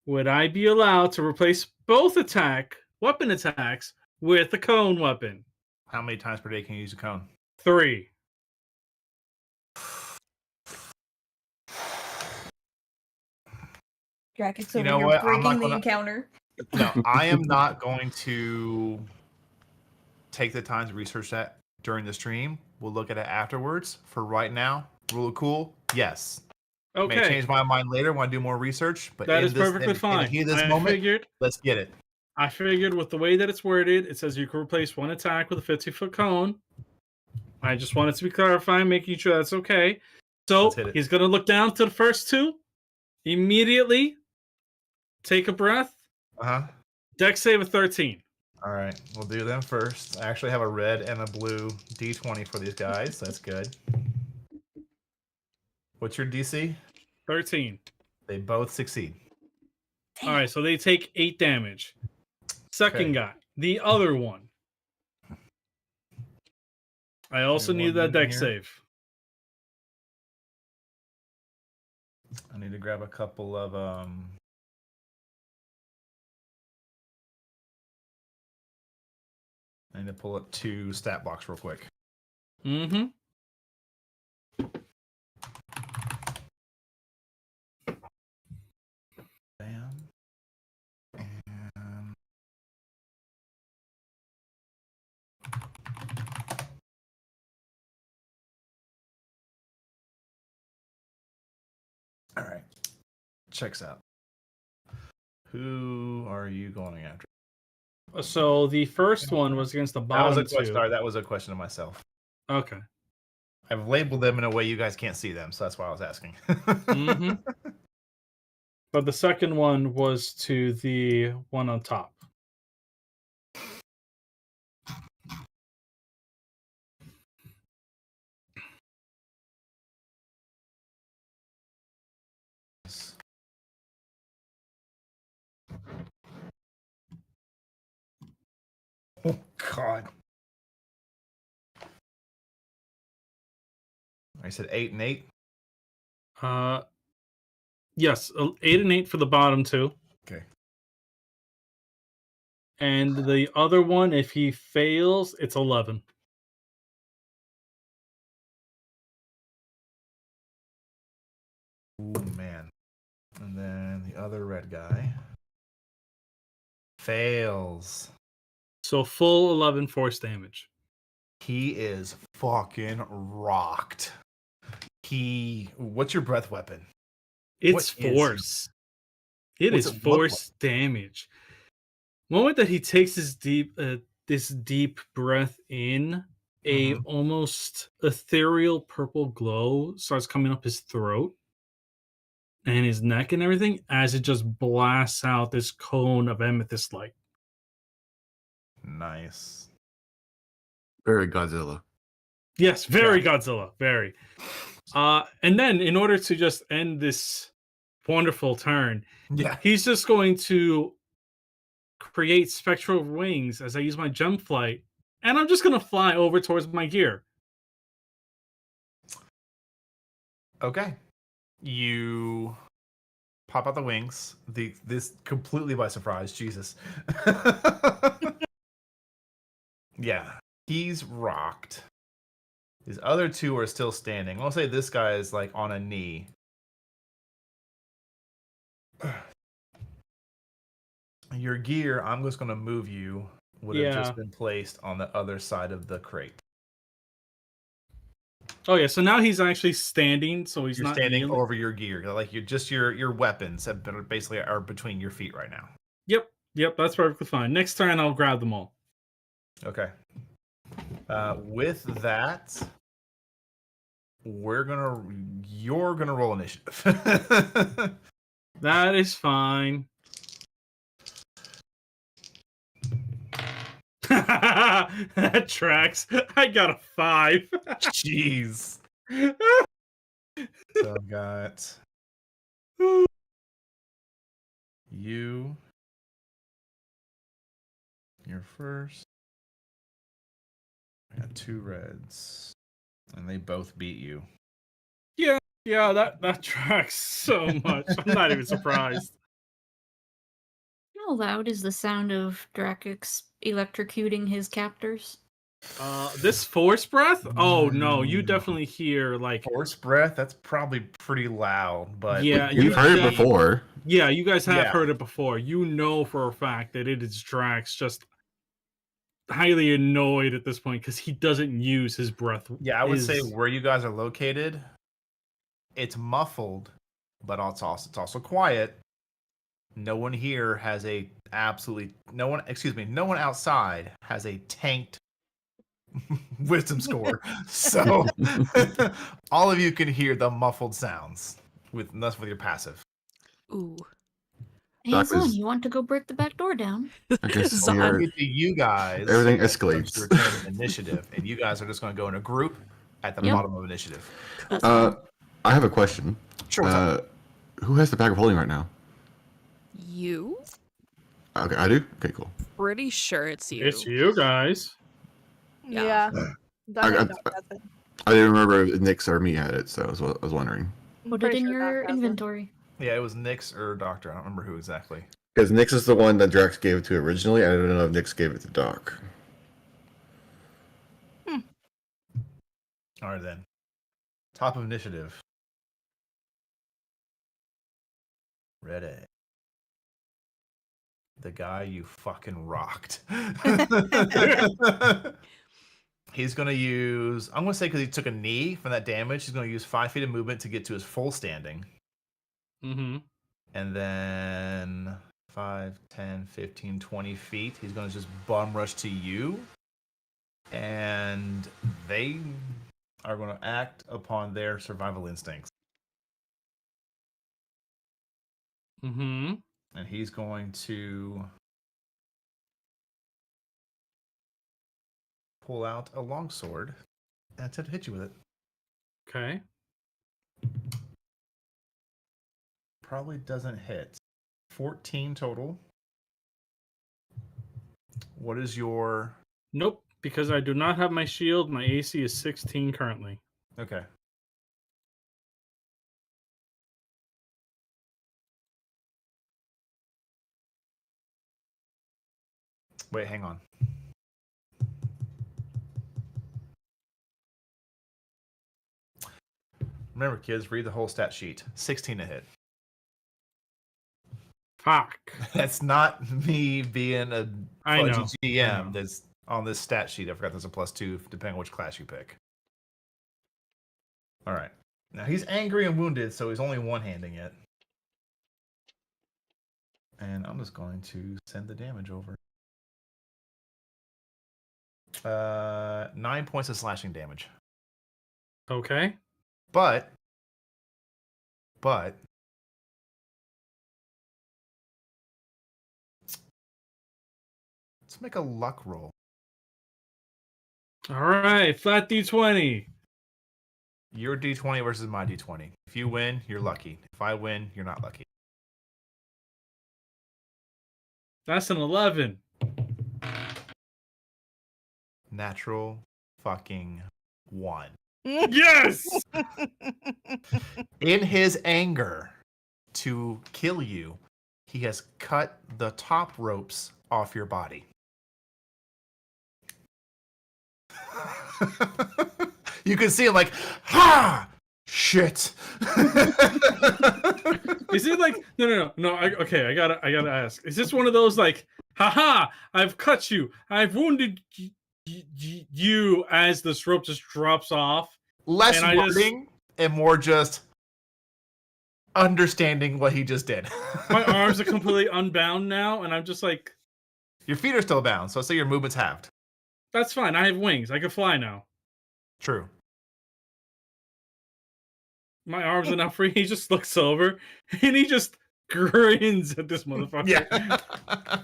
Would I be allowed to replace both weapon attacks with a cone weapon? How many times per day can you use a cone? 3. Dragon's You over know here what? I'm breaking not the gonna- encounter. No, I am not going to take the time to research that during the stream. We'll look at it afterwards. For right now, rule of cool, yes. May Okay, change my mind later when I do more research, but that in is this, perfectly in fine. the heat of this moment, let's get it. I figured with the way that it's worded, it says you can replace one attack with a 15-foot cone. I just wanted to be clarifying, making sure that's okay. So Let's hit it. he's going to look down to the first two, immediately take a breath, Uh-huh. dex save of 13. All right, we'll do them first. I actually have a red and a blue D20 for these guys. That's good. What's your DC? 13. They both succeed. All right, so they take 8 damage. Second guy, the other one. I also Give me need one that minute dex here. save. I need to grab a couple of I need to pull up 2 stat blocks real quick. Mm-hmm. Bam. And all right. Checks out. Who are you going after? So the first one was against the That bottom was a question. two. Sorry, that was a question to myself. Okay. I've labeled them in a way you guys can't see them, so that's why I was asking. Mm-hmm. But the second one was to the one on top. Oh God! I said 8 and 8. Yes, 8 and 8 for the bottom two. Okay. And the other one, if he fails, it's 11. Oh man. And then the other red guy fails. So full 11 force damage. He is fucking rocked. What's your breath weapon? It's What is force. It What's is it look force damage. Moment that he takes this deep breath in, a Mhm. almost ethereal purple glow starts coming up his throat and his neck and everything as it just blasts out this cone of amethyst light. Nice. Very Godzilla. Yes, very Yeah. Godzilla, very. And then in order to just end this wonderful turn, Yeah. he's just going to create spectral wings as I use my gem flight, and I'm just gonna fly over towards my gear. Okay. You pop out the wings. This completely by surprise. Jesus. Yeah. He's rocked. His other two are still standing. I'll say this guy is like on a knee. Your gear, I'm just going to move you, would have Yeah. just been placed on the other side of the crate. Oh yeah, so now he's actually standing, so he's You're not standing kneeling. over your gear. Like your weapons have been basically are between your feet right now. Yep, that's perfectly fine. Next turn, I'll grab them all. Okay. With that, you're gonna roll initiative. That is fine. That tracks. I got a 5. Jeez. So I've got you. You're first. I got 2 reds, and they both beat you. Yeah, that tracks so much. I'm not even surprised. How loud is the sound of Dracox electrocuting his captors? This force breath? Oh no, you definitely hear like Force breath. That's probably pretty loud, but yeah, You've heard it before. Yeah, you guys have Yeah. heard it before. You know for a fact that it is Drax just highly annoyed at this point because he doesn't use his breath. Yeah, I would say where you guys are located, it's muffled, but it's also quiet. No one here has no one outside has a tanked wisdom score. So all of you can hear the muffled sounds with your passive. Ooh. Hey, Doc Zon, is- you want to go break the back door down? I guess Zon. we are, Get to you guys. everything It's escalates. your turn of initiative, and you guys are just going to go in a group at the Yep. bottom of initiative. That's fine. I have a question. Sure. What's up? Who has the bag of holding right now? You? Okay, I do? Okay, cool. Pretty sure it's you. It's you guys. Yeah. Doc I- and Doc has it. I didn't remember if Nyx or me had it, so I was wondering. I'm Put it pretty in sure Doc your has it. inventory. Yeah, it was Nyx or Doctor. I don't remember who exactly. Because Nyx is the one that Drax gave it to originally. I don't know if Nyx gave it to Doc. All right, then. Top of initiative. Ready. The guy you fucking rocked. He's going to use, I'm going to say because he took a knee from that damage, he's going to use 5 feet of movement to get to his full standing. Mm-hmm. And then 5, 10, 15, 20 feet, he's going to just bum rush to you. And they are going to act upon their survival instincts. Mm-hmm. And he's going to pull out a longsword and attempt to hit you with it. Okay. Probably doesn't hit. 14 total. What is your... Nope, because I do not have my shield. My AC is 16 currently. Okay. Wait, hang on. Remember, kids, read the whole stat sheet. 16 to hit. Fuck. That's not me being a I know. fudgy GM. That's on this stat sheet. I forgot there's a +2 depending on which class you pick. All right. Now he's angry and wounded, so he's only one-handing it. And I'm just going to send the damage over. 9 points of slashing damage. Okay. But let's make a luck roll. All right. Flat D20. Your D20 versus my D20. If you win, you're lucky. If I win, you're not lucky. That's an 11. Natural fucking 1. Yes! In his anger to kill you, he has cut the top ropes off your body. You can see him like, ha! Shit. Is it like no? Okay, I gotta ask. Is this one of those like, haha, I've cut you, I've wounded you as this rope just drops off? Less And wording and more just understanding what he just did. My arms are completely unbound now, and I'm just like, your feet are still bound, so say your movement's halved. That's fine. I have wings. I can fly now. True. My arms are now free. He just looks over and he just grins at this motherfucker. Yeah.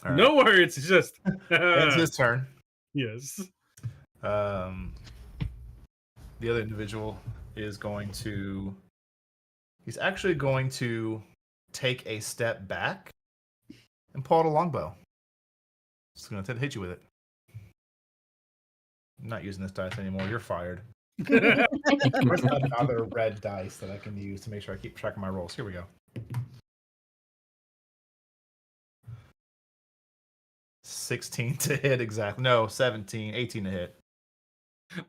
No words. It's just. It's his turn. Yes. The other individual is going to. He's actually going to take a step back and pull out a longbow. Just going to hit you with it. I'm not using this dice anymore. You're fired. There's another red dice that I can use to make sure I keep track of my rolls. Here we go. 16 to hit exactly. No, 17, 18 to hit.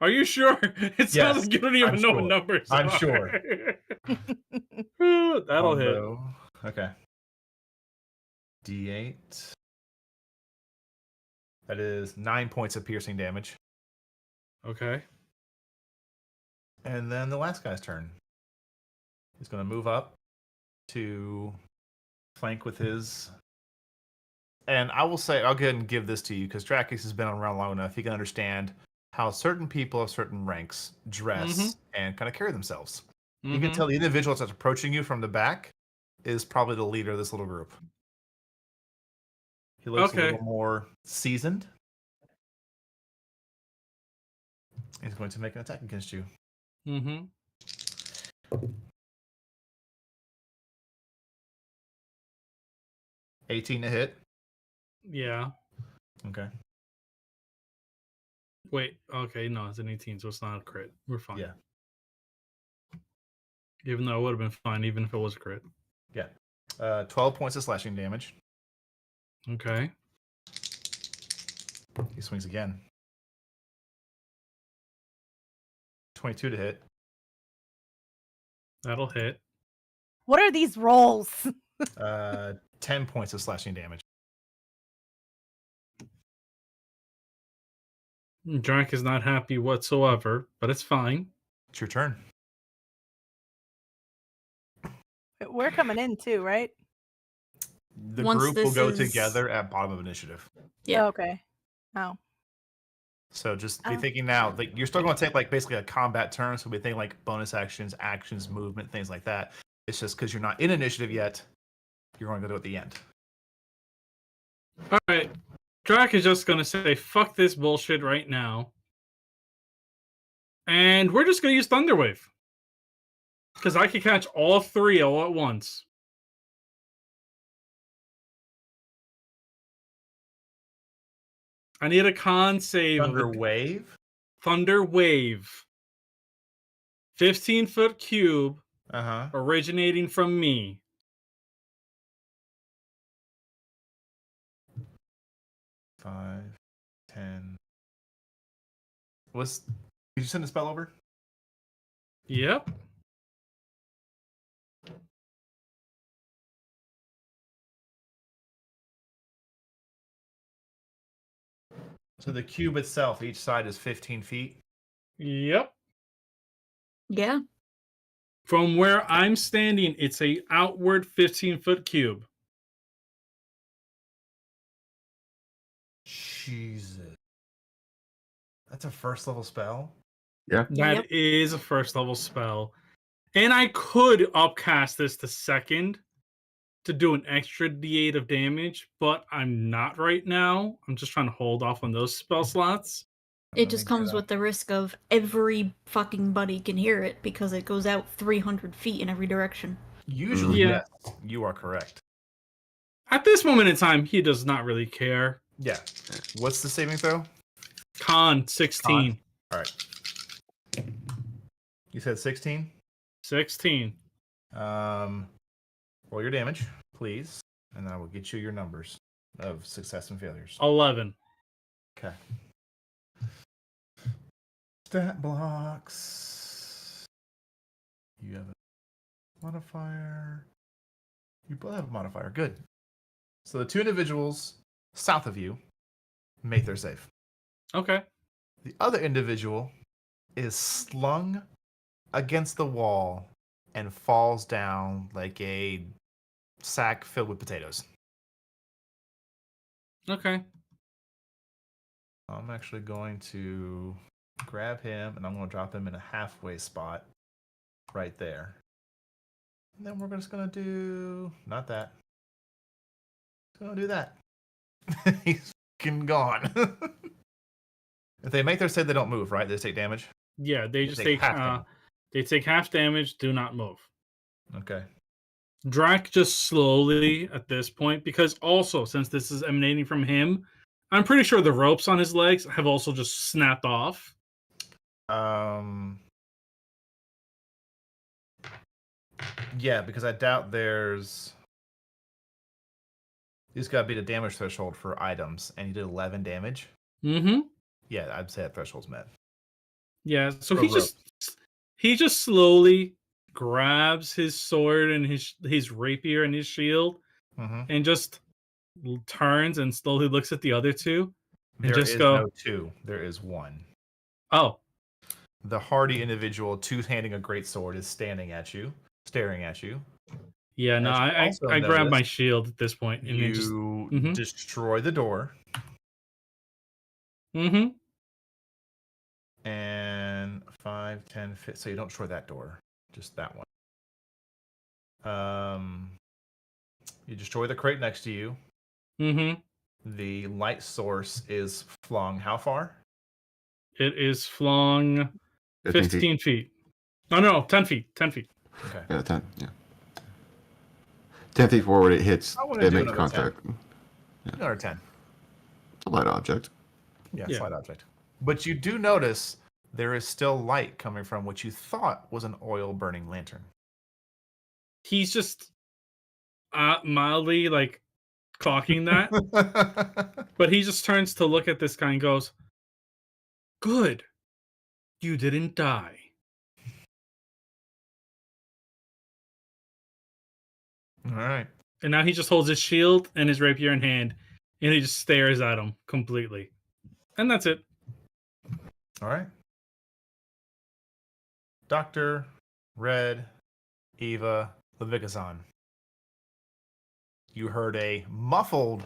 Are you sure? It sounds like you don't even know what numbers I'm are. sure. That'll hit. Okay. D8. That is 9 points of piercing damage. Okay. And then the last guy's turn. He's going to move up to flank with his. And I will say, I'll go ahead and give this to you because Drakis has been around long enough. He can understand how certain people of certain ranks dress and kind of carry themselves. You can tell the individual that's approaching you from the back is probably the leader of this little group. He looks a little more seasoned. He's going to make an attack against you. 18 to hit. Yeah. Okay. Wait. Okay. No, it's an 18, so it's not a crit. We're fine. Yeah. Even though it would have been fine, even if it was a crit. Yeah. 12 points of slashing damage. Okay. He swings again. 22 to hit. That'll hit. What are these rolls? 10 points of slashing damage. Drank is not happy whatsoever, but it's fine. It's your turn. We're coming in too, right? The Once group will this go is- together at bottom of initiative. Yeah. Oh, okay. Oh. So just be thinking now, like you're still going to take like basically a combat turn. So be thinking like bonus actions, movement, things like that. It's just because you're not in initiative yet, you're going to go to it at the end. All right. Drac is just going to say, fuck this bullshit right now. And we're just going to use Thunderwave. Because I can catch all three all at once. I need a con save. Thunder wave? Thunder Wave. 15-foot cube originating from me. 5, 10. Did you send the spell over? Yep. So the cube itself, each side is 15 feet. Yep. Yeah. From where I'm standing, it's a outward 15-foot cube. Jesus. That's a first level spell? Yeah. That is a first level spell. And I could upcast this to second to do an extra d8 of damage, but I'm not right now. I'm just trying to hold off on those spell slots. It just comes with the risk of every fucking buddy can hear it because it goes out 300 feet in every direction. Usually, Yeah. yes, you are correct. At this moment in time, he does not really care. Yeah. What's the saving throw? Con 16. All right. You said 16? 16. Roll your damage, please, and I will get you your numbers of success and failures. 11. Okay. Stat blocks. You have a modifier. You both have a modifier. Good. So the two individuals south of you make their save. Okay. The other individual is slung against the wall and falls down like a sack filled with potatoes. Okay. I'm actually going to grab him and I'm going to drop him in a halfway spot right there. And then we're just going to do... Not that. Going to do that. He's fucking gone. If they make their save, they don't move, right? They just take damage? Yeah, they just take half damage. they take half damage, do not move. Okay. Drac just slowly at this point, because also since this is emanating from him, I'm pretty sure the ropes on his legs have also just snapped off. Yeah, because I doubt there's... He's got to beat a damage threshold for items, and he did 11 damage. Mm-hmm. Yeah, I'd say that threshold's met. Yeah, so For he just slowly grabs his sword and his rapier and his shield, and just turns and slowly looks at the other two, and There just is go, no two. There is one. "Oh, The hardy individual, two-handing a great sword, is staring at you. yeah, no, As you I also grab my noticed, shield at this point, and then just, You destroy the door, and 5, 10, 15. So you don't destroy that door, just that one. You destroy the crate next to you. The light source is flung how far? It is flung 15 15 feet. Oh no, 10 feet. 10 feet. Okay. Yeah, 10. Yeah. 10 feet forward, it hits. I wanna It do makes another 10. contact. Another 10. It's a light object. Yeah, Yeah. slight object. But you do notice there is still light coming from what you thought was an oil burning lantern. He's just mildly like clocking that, but he just turns to look at this guy and goes, "Good, you didn't die." All right. And now he just holds his shield and his rapier in hand, and he just stares at him completely. And that's it. All right. Dr. Red, Eva, Levikazan. You heard a muffled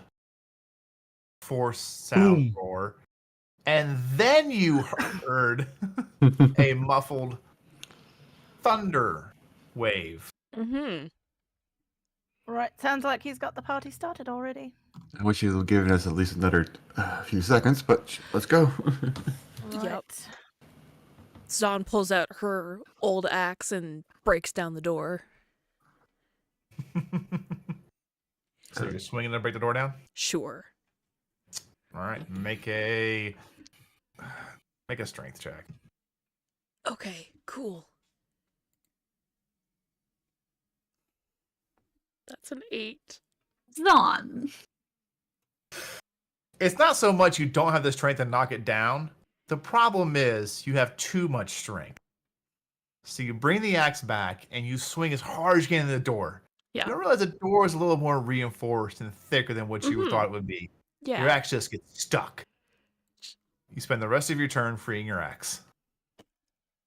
force sound roar, and then you heard a muffled thunder wave. Right, sounds like he's got the party started already. I wish you'd have given us at least another few seconds, but let's go. Yep. Zon pulls out her old axe and breaks down the door. So you're swinging to break the door down? Sure. All right. Make a strength check. Okay, cool. That's an 8. Zon. It's not so much you don't have the strength to knock it down. The problem is you have too much strength. So you bring the axe back and you swing as hard as you can into the door. Yeah. You don't realize the door is a little more reinforced and thicker than what you thought it would be. Yeah. Your axe just gets stuck. You spend the rest of your turn freeing your axe.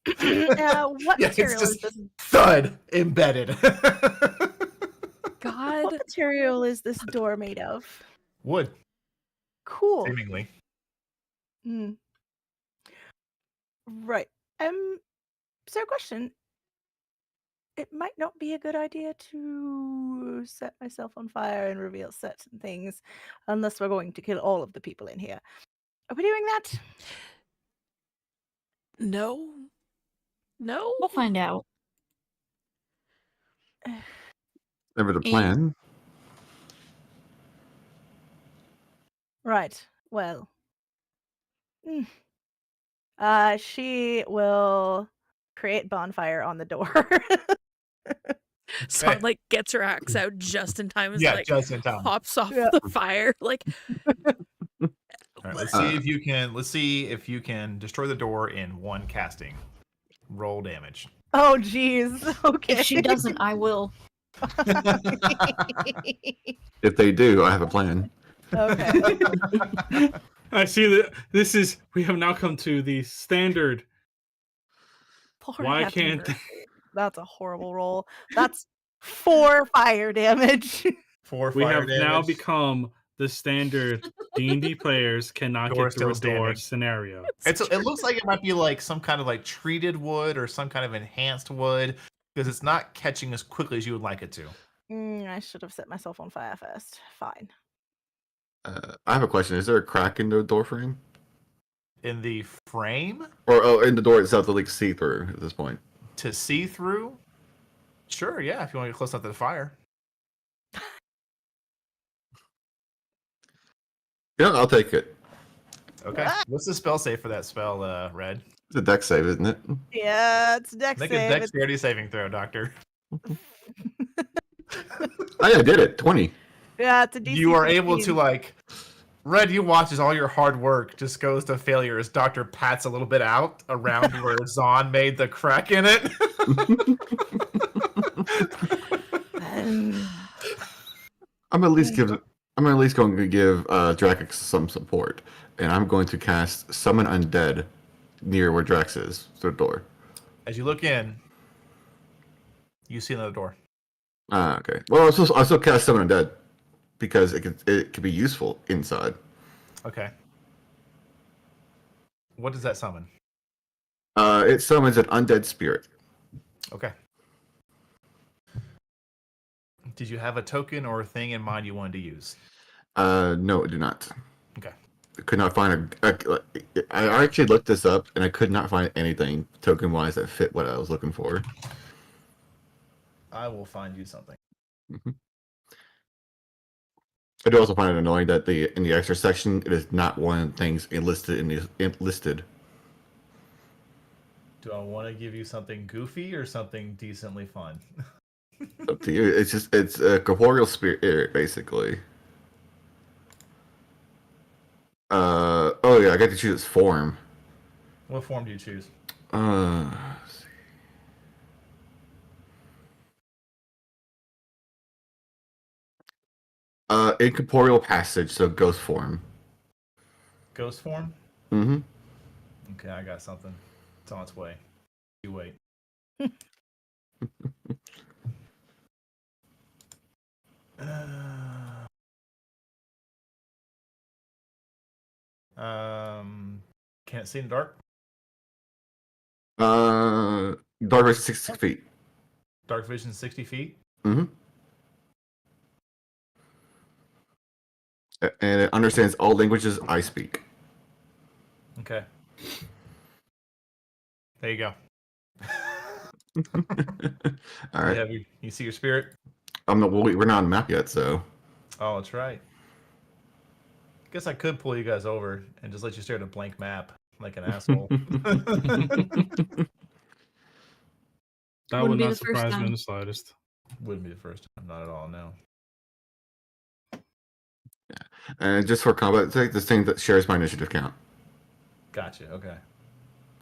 What Yeah, it's material is just this? thud embedded. God. What material is this door made of? Wood, Cool. seemingly. Hmm. Right. So question. It might not be a good idea to set myself on fire and reveal certain things unless we're going to kill all of the people in here. Are we doing that? No. No. We'll find out. Never the plan. Right. Well. She will create bonfire on the door. So like gets her axe out just in time as Yeah, like just in time. hops off Yeah. the fire. Like All right, let's see if you can. Let's see if you can destroy the door in one casting. Roll damage. Oh, geez. Okay. If she doesn't, I will. If they do, I have a plan. Okay. I see that this is. We have now come to the standard. Poor Why Captain can't- Gertrude. That's a horrible roll. That's 4 fire damage. 4 We fire have damage. now become the standard D&D players cannot Door get through a still door standing. scenario. It looks like it might be like some kind of like treated wood or some kind of enhanced wood because it's not catching as quickly as you would like it to. I should have set myself on fire first. Fine. I have a question. Is there a crack in the door frame? In the frame Or in the door itself to like see through at this point? to see through? Sure, yeah, if you want to get close enough to the fire. Yeah, I'll take it. Okay. Ah! What's the spell save for that spell, Red? It's a deck save, isn't it? Yeah, it's dex Make save. a dexterity saving throw, Doctor. I did it. 20. Yeah, it's a DC You are able 15. to like Red, you watch as all your hard work just goes to failure as Doctor pats a little bit out around where Zahn made the crack in it. I'm at least going to give Drax some support, and I'm going to cast Summon Undead near where Drax is, through the door. As you look in, you see another door. Ah, okay. Well, I'll still cast Summon Undead because it could be useful inside. Okay. What does that summon? It summons an undead spirit. Okay. Did you have a token or a thing in mind you wanted to use? No, it did not. Okay. I could not find I actually looked this up, and I could not find anything token-wise that fit what I was looking for. I will find you something. I do also find it annoying that in the extra section, it is not one of the things listed. Do I want to give you something goofy or something decently fun? Up to you. It's a corporeal spirit, basically. Oh yeah, I got to choose its form. What form do you choose? Let's see. Incorporeal passage, so ghost form. Ghost form? Mm-hmm. Okay, I got something. It's on its way. You wait. Can it see in the dark? Dark vision 60 feet. Dark vision 60 feet? Mm-hmm. And it understands all languages I speak. Okay. There you go. All right. You see your spirit? We're not on the map yet, so. Oh, that's right. Guess I could pull you guys over and just let you stare at a blank map like an asshole. That Wouldn't would be not the first surprise me time. in the slightest. Wouldn't be the first time, not at all, no. And just for combat sake, this thing that shares my initiative count. Gotcha, okay.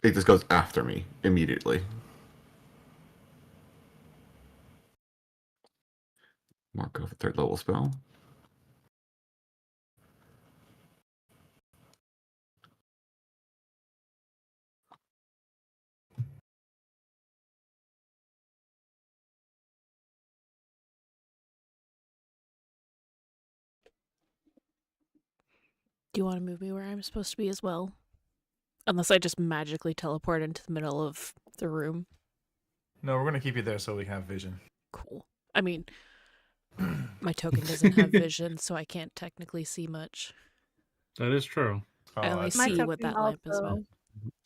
It just goes after me immediately. Mark off a 3rd level spell. Do you want to move me where I'm supposed to be as well? Unless I just magically teleport into the middle of the room. No, we're going to keep you there so we have vision. Cool. I mean, my token doesn't have vision, so I can't technically see much. That is true. I only that's My see what token that lamp is about. also-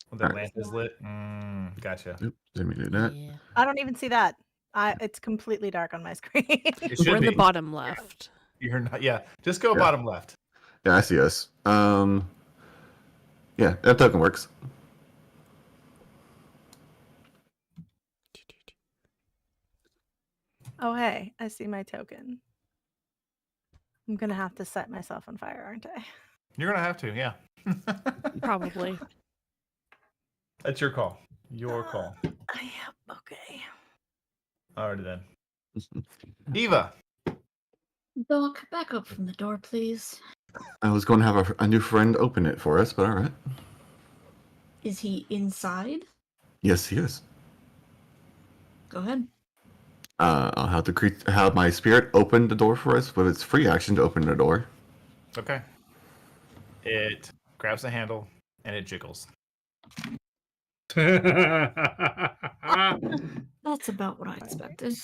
when that lamp is lit. Gotcha. Yep, let me do that. Yeah. I don't even see that. It's completely dark on my screen. It We're should in the be. bottom left. You're not. Yeah, just go Yeah. bottom left. Yeah, I see us. Yeah, that token works. Oh, hey, I see my token. I'm gonna have to set myself on fire, aren't I? You're gonna have to. Yeah. Probably. That's your call. Your call. Yeah, okay. Alrighty then. Eva. Doc, back up from the door, please. I was going to have a new friend open it for us, but all right. Is he inside? Yes, he is. Go ahead. I'll have to have my spirit open the door for us with its free action to open the door. Okay. It grabs the handle and it jiggles. That's That's about what I expected.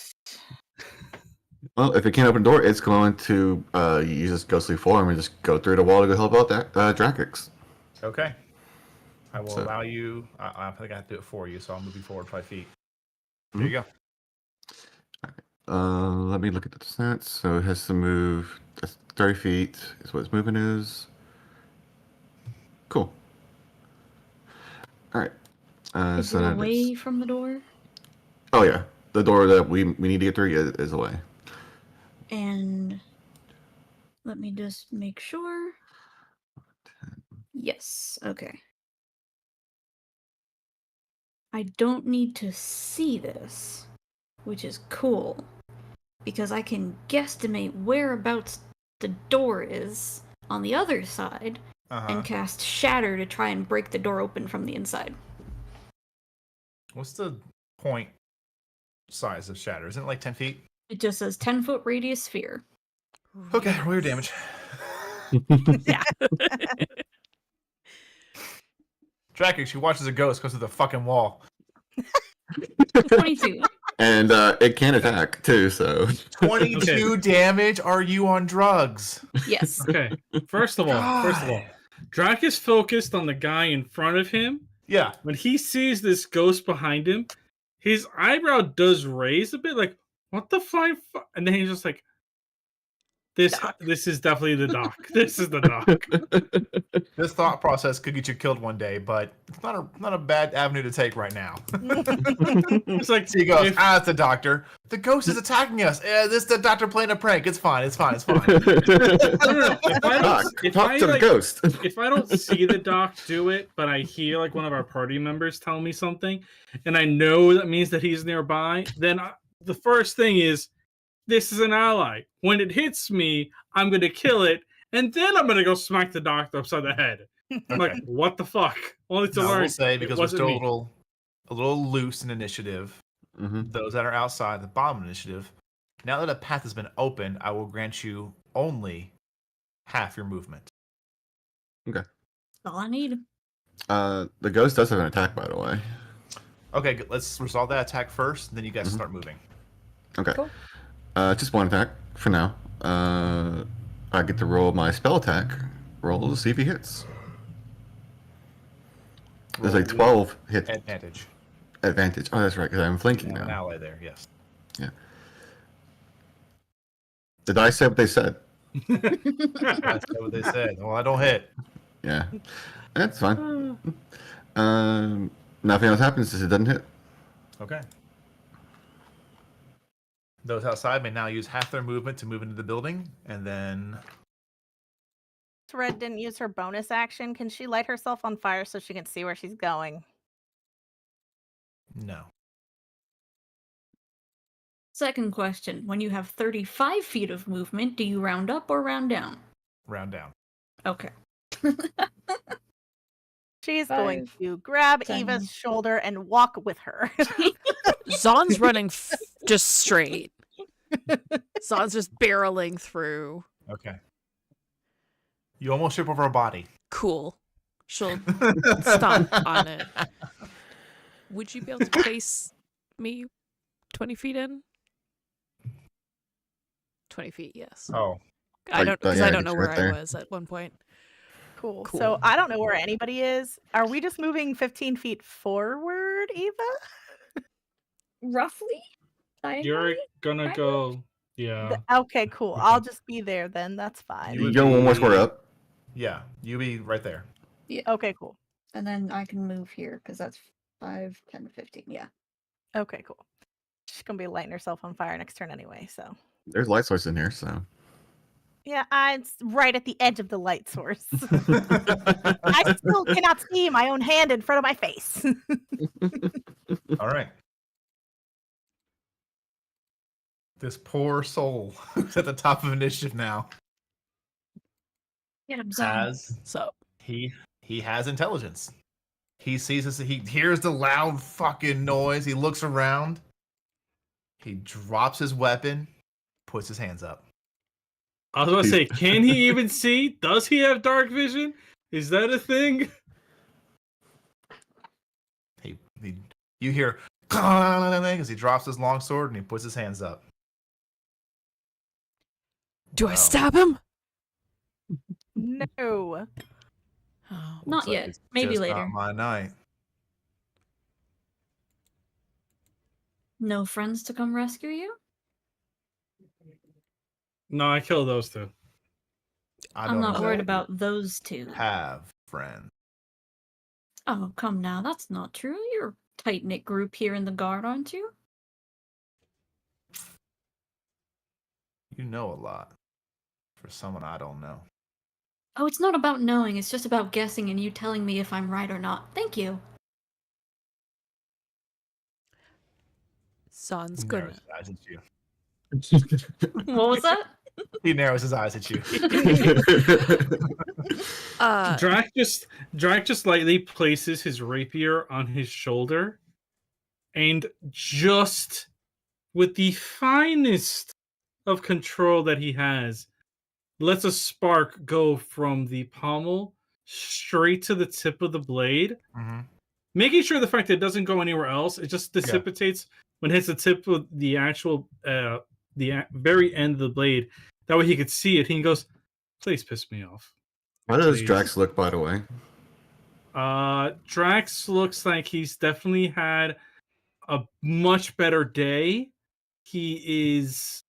Well, if it can't open the door, it's going to use its ghostly form and just go through the wall to go help out that Drakix. Okay. I will So- allow you. I think I have to do it for you, so I'll move you forward 5 feet. There you go. Let me look at the stats. So it has to move 30 feet is what its movement is. Cool. All right. Is So it that away is- from the door? Oh yeah, the door that we need to get through is away. And let me just make sure. Yes, okay. I don't need to see this, which is cool, because I can guesstimate whereabouts the door is on the other side and cast Shatter to try and break the door open from the inside. What's the point size of shatter? Isn't it like 10 feet? It just says 10-foot radius sphere. Okay, roll your damage. Yeah. Drakix, who watches a ghost, goes to the fucking wall. 22. And it can attack too, so 22 damage? Are you on drugs? Yes. okay. First of all, God. Drac is focused on the guy in front of him. Yeah. When he sees this ghost behind him, his eyebrow does raise a bit, like, what the flying fuck? And then he's just like, this is definitely the doc. This is the doc. This thought process could get you killed one day, but it's not a bad avenue to take right now. It's like, So he goes, if- it's the doctor. The ghost is attacking us. This is the doctor playing a prank. It's fine. It's fine. It's fine. no. If I Doc, don't, if talk I, to the like, ghost. if I don't see the doc do it, but I hear like one of our party members tell me something, and I know that means that he's nearby, then the first thing is, this is an ally. When it hits me, I'm going to kill it, and then I'm going to go smack the doctor upside the head. I'm like, what the fuck? Only to I learn. will say, it because we're wasn't still me. a little loose in initiative, those that are outside the bottom initiative, now that a path has been opened, I will grant you only half your movement. That's all I need. The ghost does have an attack, by the way. Okay, let's resolve that attack first, and then you guys start moving. Okay. Cool. Just one attack for now. I get to roll my spell attack roll to see if he hits. There's a Roll 12 hit Advantage. advantage. Oh, that's right, because I'm flanking An now. ally there, yes. The dice said what they said. That's what they said. Well, I don't hit. Yeah, that's fine. Nothing else happens if it doesn't hit. Okay. Those outside may now use half their movement to move into the building, and then Red didn't use her bonus action. Can she light herself on fire so she can see where she's going? no. Second question. When you have 35 feet of movement, do you round up or round down? Round down. Okay. She's 5, going to grab 10. Eva's shoulder and walk with her. Zon's running just straight. Zon's just barreling through. Okay. You almost trip over a body. Cool. She'll stomp on it. Would you be able to place me 20 feet in? 20 feet, yes. Oh, I don't, because yeah, I don't get know you where right I there. was at one point. Cool. Cool. So I don't know where anybody is. Are we just moving 15 feet forward, Eva? Roughly? You're Diagonally? gonna Kinda? go. Yeah. Okay, cool. Okay. I'll just be there then. That's fine. You You would go one more be- square up. yeah. You be right there. Okay, cool. And then I can move here because that's 5, 10, 15. Yeah. Okay, cool. She's gonna be lighting herself on fire next turn anyway, so. There's light source in here, so. Yeah, it's right at the edge of the light source. I still cannot see my own hand in front of my face. All right. This poor soul who's at the top of initiative now Yeah, I'm has So, he has intelligence. He sees this. He hears the loud fucking noise. He looks around. He drops his weapon, puts his hands up. I was gonna say, can he even see? Does he have dark vision? Is that a thing? He you hear as he drops his long sword and he puts his hands up. do I Wow. stab him? No. Oh. Not Looks like yet. it's Maybe just later. Not my night. No friends to come rescue you? No, I killed those two. I I'm don't not worried exactly about those two. have friends. Oh, come now. That's not true. You're a tight-knit group here in the guard, aren't you? You know a lot for someone I don't know. Oh, it's not about knowing. It's just about guessing and you telling me if I'm right or not. Thank you. Son's He gonna. narrows his eyes at you. What was that? He narrows his eyes at you. Drac just lightly places his rapier on his shoulder, and just with the finest of control that he has, lets a spark go from the pommel straight to the tip of the blade, Mm-hmm. making sure the fact that it doesn't go anywhere else. It just dissipates when it hits the tip of the actual very end of the blade. That way he could see it. He goes, "Please piss me off." How does Please. Drax look, by the way? Drax looks like he's definitely had a much better day. He is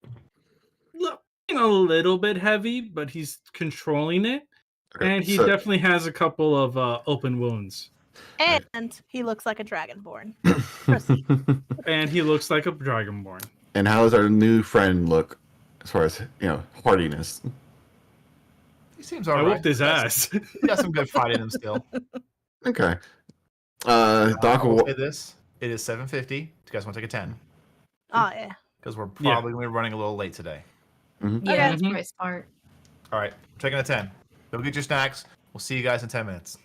looking a little bit heavy, but he's controlling it. Okay, And he so- definitely has a couple of open wounds. And he looks like a dragonborn. And he looks like a dragonborn. And how does our new friend look as far as, hardiness? He seems I alright. whooped his ass. He got some good fight in him still. Okay. I Doc will will say this. It is 7:50. Do you guys want to take a 10? Oh, yeah. Because we're probably going to be running a little late today. Yeah, Okay. that's probably smart. All right. I'm taking a 10. Go get your snacks. We'll see you guys in 10 minutes.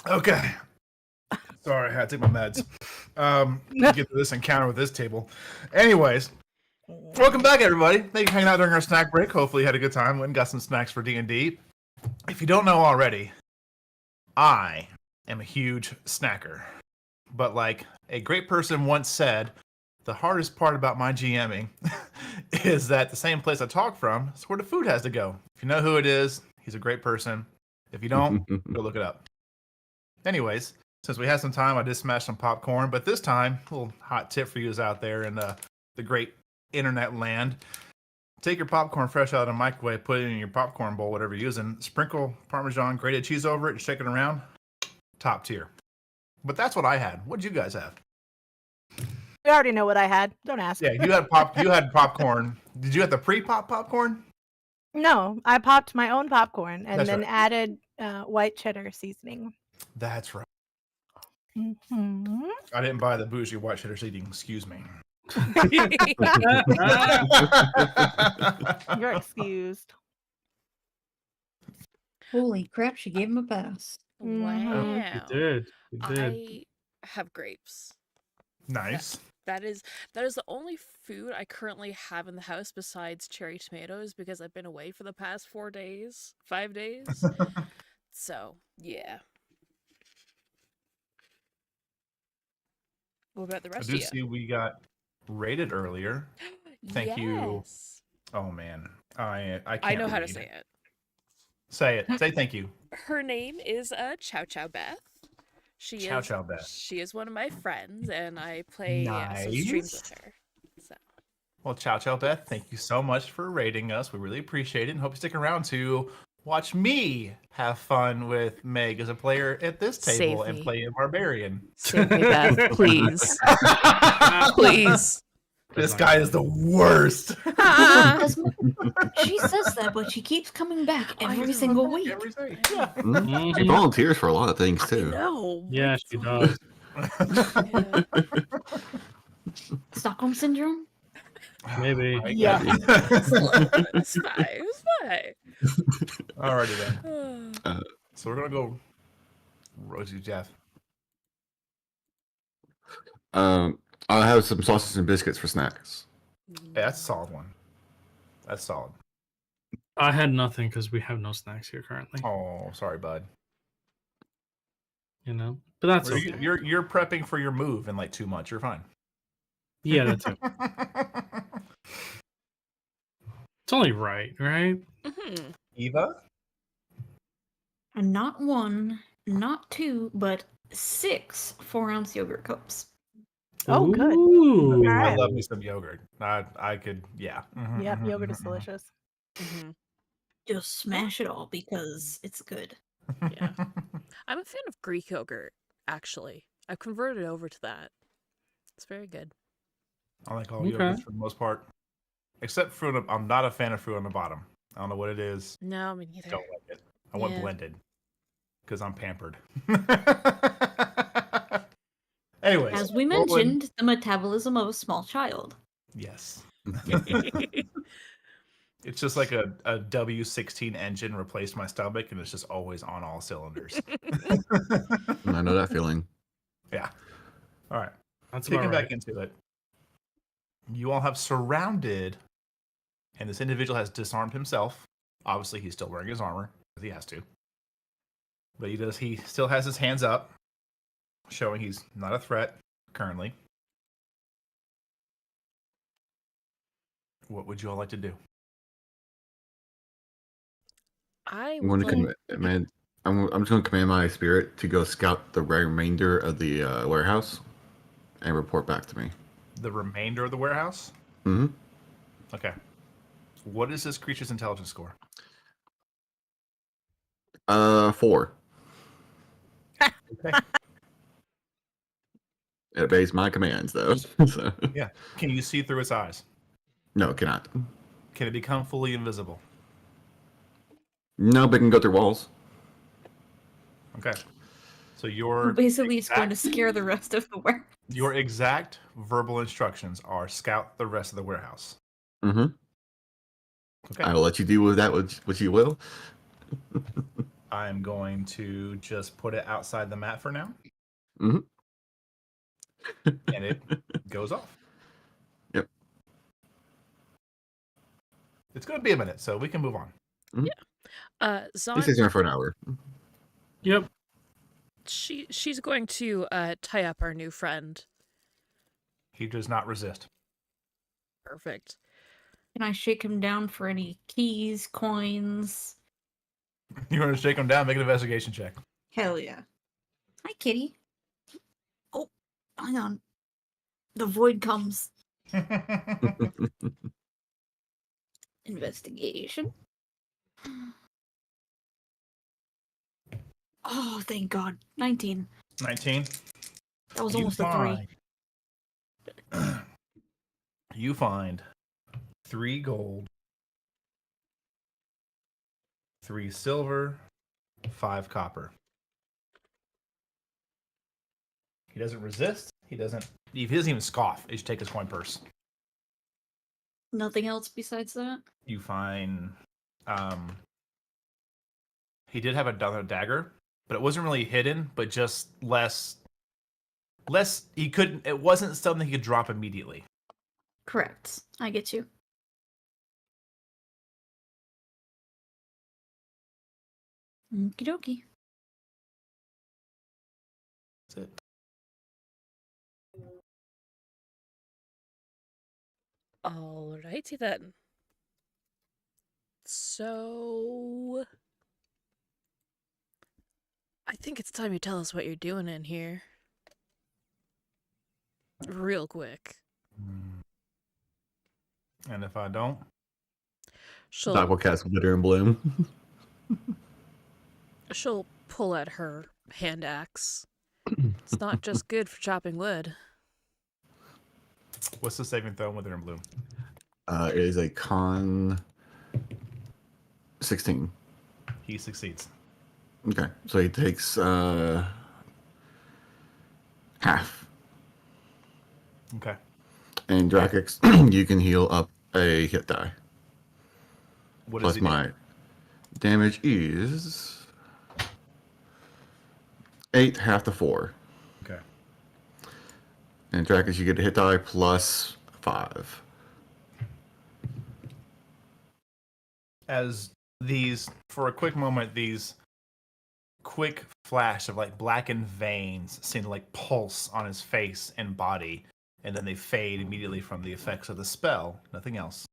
Okay. Sorry, I had to take my meds. Get to this encounter with this table. Anyways, welcome back, everybody. Thank you for hanging out during our snack break. Hopefully, you had a good time. Went and got some snacks for D&D. If you don't know already, I am a huge snacker. But like a great person once said, the hardest part about my GMing is that the same place I talk from is where the food has to go. If you know who it is, he's a great person. If you don't, go look it up. Anyways, since we had some time, I did smash some popcorn. But this time, a little hot tip for you is out there in the great internet land. Take your popcorn fresh out of the microwave, put it in your popcorn bowl, whatever you're using. Sprinkle Parmesan grated cheese over it and shake it around. Top tier. But that's what I had. What did you guys have? We already know what I had. Don't ask. Yeah, you had popcorn. Did you have the pre-pop popcorn? No, I popped my own popcorn and That's then right. added white cheddar seasoning. That's right. Mm-hmm. I didn't buy the bougie white cheddar seasoning. Excuse me. You're excused. Holy crap, she gave him a pass. Wow. You did. You did. I have grapes. Nice. That is the only food I currently have in the house besides cherry tomatoes because I've been away for the past 5 days. So, yeah. What about the I rest do of you? see we got rated earlier. Thank you. Yes. Oh man, I can't I know how to read. say it. Say it. Say thank you. Her name is Chow Chow Beth. Chow Chow Beth. She is one of my friends, and I play some streams with her. So. Well, Chow Chow Beth, thank you so much for rating us. We really appreciate it, and hope you stick around to watch me have fun with Meg as a player at this table Save and me. play a barbarian. Save me, Beth, please. Please. This guy is the worst. She says that, but she keeps coming back every single week. Every day. Yeah. She volunteers for a lot of things too. No. Yeah, she does. Yeah. Stockholm syndrome? Maybe. Yeah. It's fine. It's fine. Alrighty then. So we're gonna go Rosie Jeff. I'll have some sausage and biscuits for snacks. Yeah, that's a solid one. That's solid. I had nothing because we have no snacks here currently. Oh, sorry, bud. You know, but that's Well, okay. You're prepping for your move in like 2 months. You're fine. Yeah, that's it. It's only right? Mhm. Eva? And not 1, not 2, but 6 4-ounce yogurt cups. Oh, good. Ooh. I Alright. love me some yogurt. I could, yeah. Mhm, Yep, mhm, yogurt mhm, is delicious. Mhm. Just smash it all because it's good. Yeah. I'm a fan of Greek yogurt, actually. I've converted over to that. It's very good. I like all Okay. yogurts for the most part, except fruit. I'm not a fan of fruit on the bottom. I don't know what it is. No, me neither. Don't like it. I want Yeah. blended because I'm pampered. Anyways, As we Roland- mentioned, the metabolism of a small child. yes, it's just like a W16 engine replaced my stomach, and it's just always on all cylinders. I know that feeling. Yeah. All right. That's Kicking about back right. into it. You all have surrounded, and this individual has disarmed himself. Obviously, he's still wearing his armor because he has to. But he still has his hands up, showing he's not a threat currently. What would you all like to do? I I'm would going to like... command. I'm just going to command my spirit to go scout the remainder of the warehouse and report back to me. The remainder of the warehouse? Mm-hmm. Okay. What is this creature's intelligence score? 4. Okay. It obeys my commands, though. So, Yeah. Can you see through its eyes? no, it cannot. Can it become fully invisible? No, but it can go through walls. Okay. So your Basically, it's going to exact- scare the rest of the warehouse. Your exact verbal instructions are scout the rest of the warehouse. Mm-hmm. Okay. I will let you do with that what you will. I'm going to just put it outside the mat for now. Mhm. And it goes off. Yep. It's going to be a minute, so we can move on. He Zon, stays there for an hour. Yep. she's going to tie up our new friend. He does not resist. Perfect. Can I shake him down for any keys, coins? You're going to shake him down, make an investigation check. Hell yeah. Hi, kitty. Oh, hang on. The void comes. Investigation. Oh, thank God. 19. 19. That was You almost a 3. You find 3 gold, 3 silver, 5 copper. He doesn't resist. He doesn't even scoff. He should take his coin purse. Nothing else besides that? You find he did have another dagger, but it wasn't really hidden, but just less he couldn't it wasn't something he could drop immediately. Correct. I get you. Okie dokie. That's it. Alrighty then. So I think it's time you tell us what you're doing in here. Real quick. And if I don't, Doc will cast Glitter and Bloom. She'll pull at her hand axe. It's not just good for chopping wood. what's the saving throw with Wither and Bloom? It is a con 16. He succeeds. Okay, so he takes half. Okay. And Drakex, you can heal up a hit die. What Plus is he my damage is 8, half to 4. Okay. And Drakex, you get a hit die plus 5. As these, for a quick moment, these quick flash of like blackened veins seem to like pulse on his face and body, and then they fade immediately from the effects of the spell. Nothing else.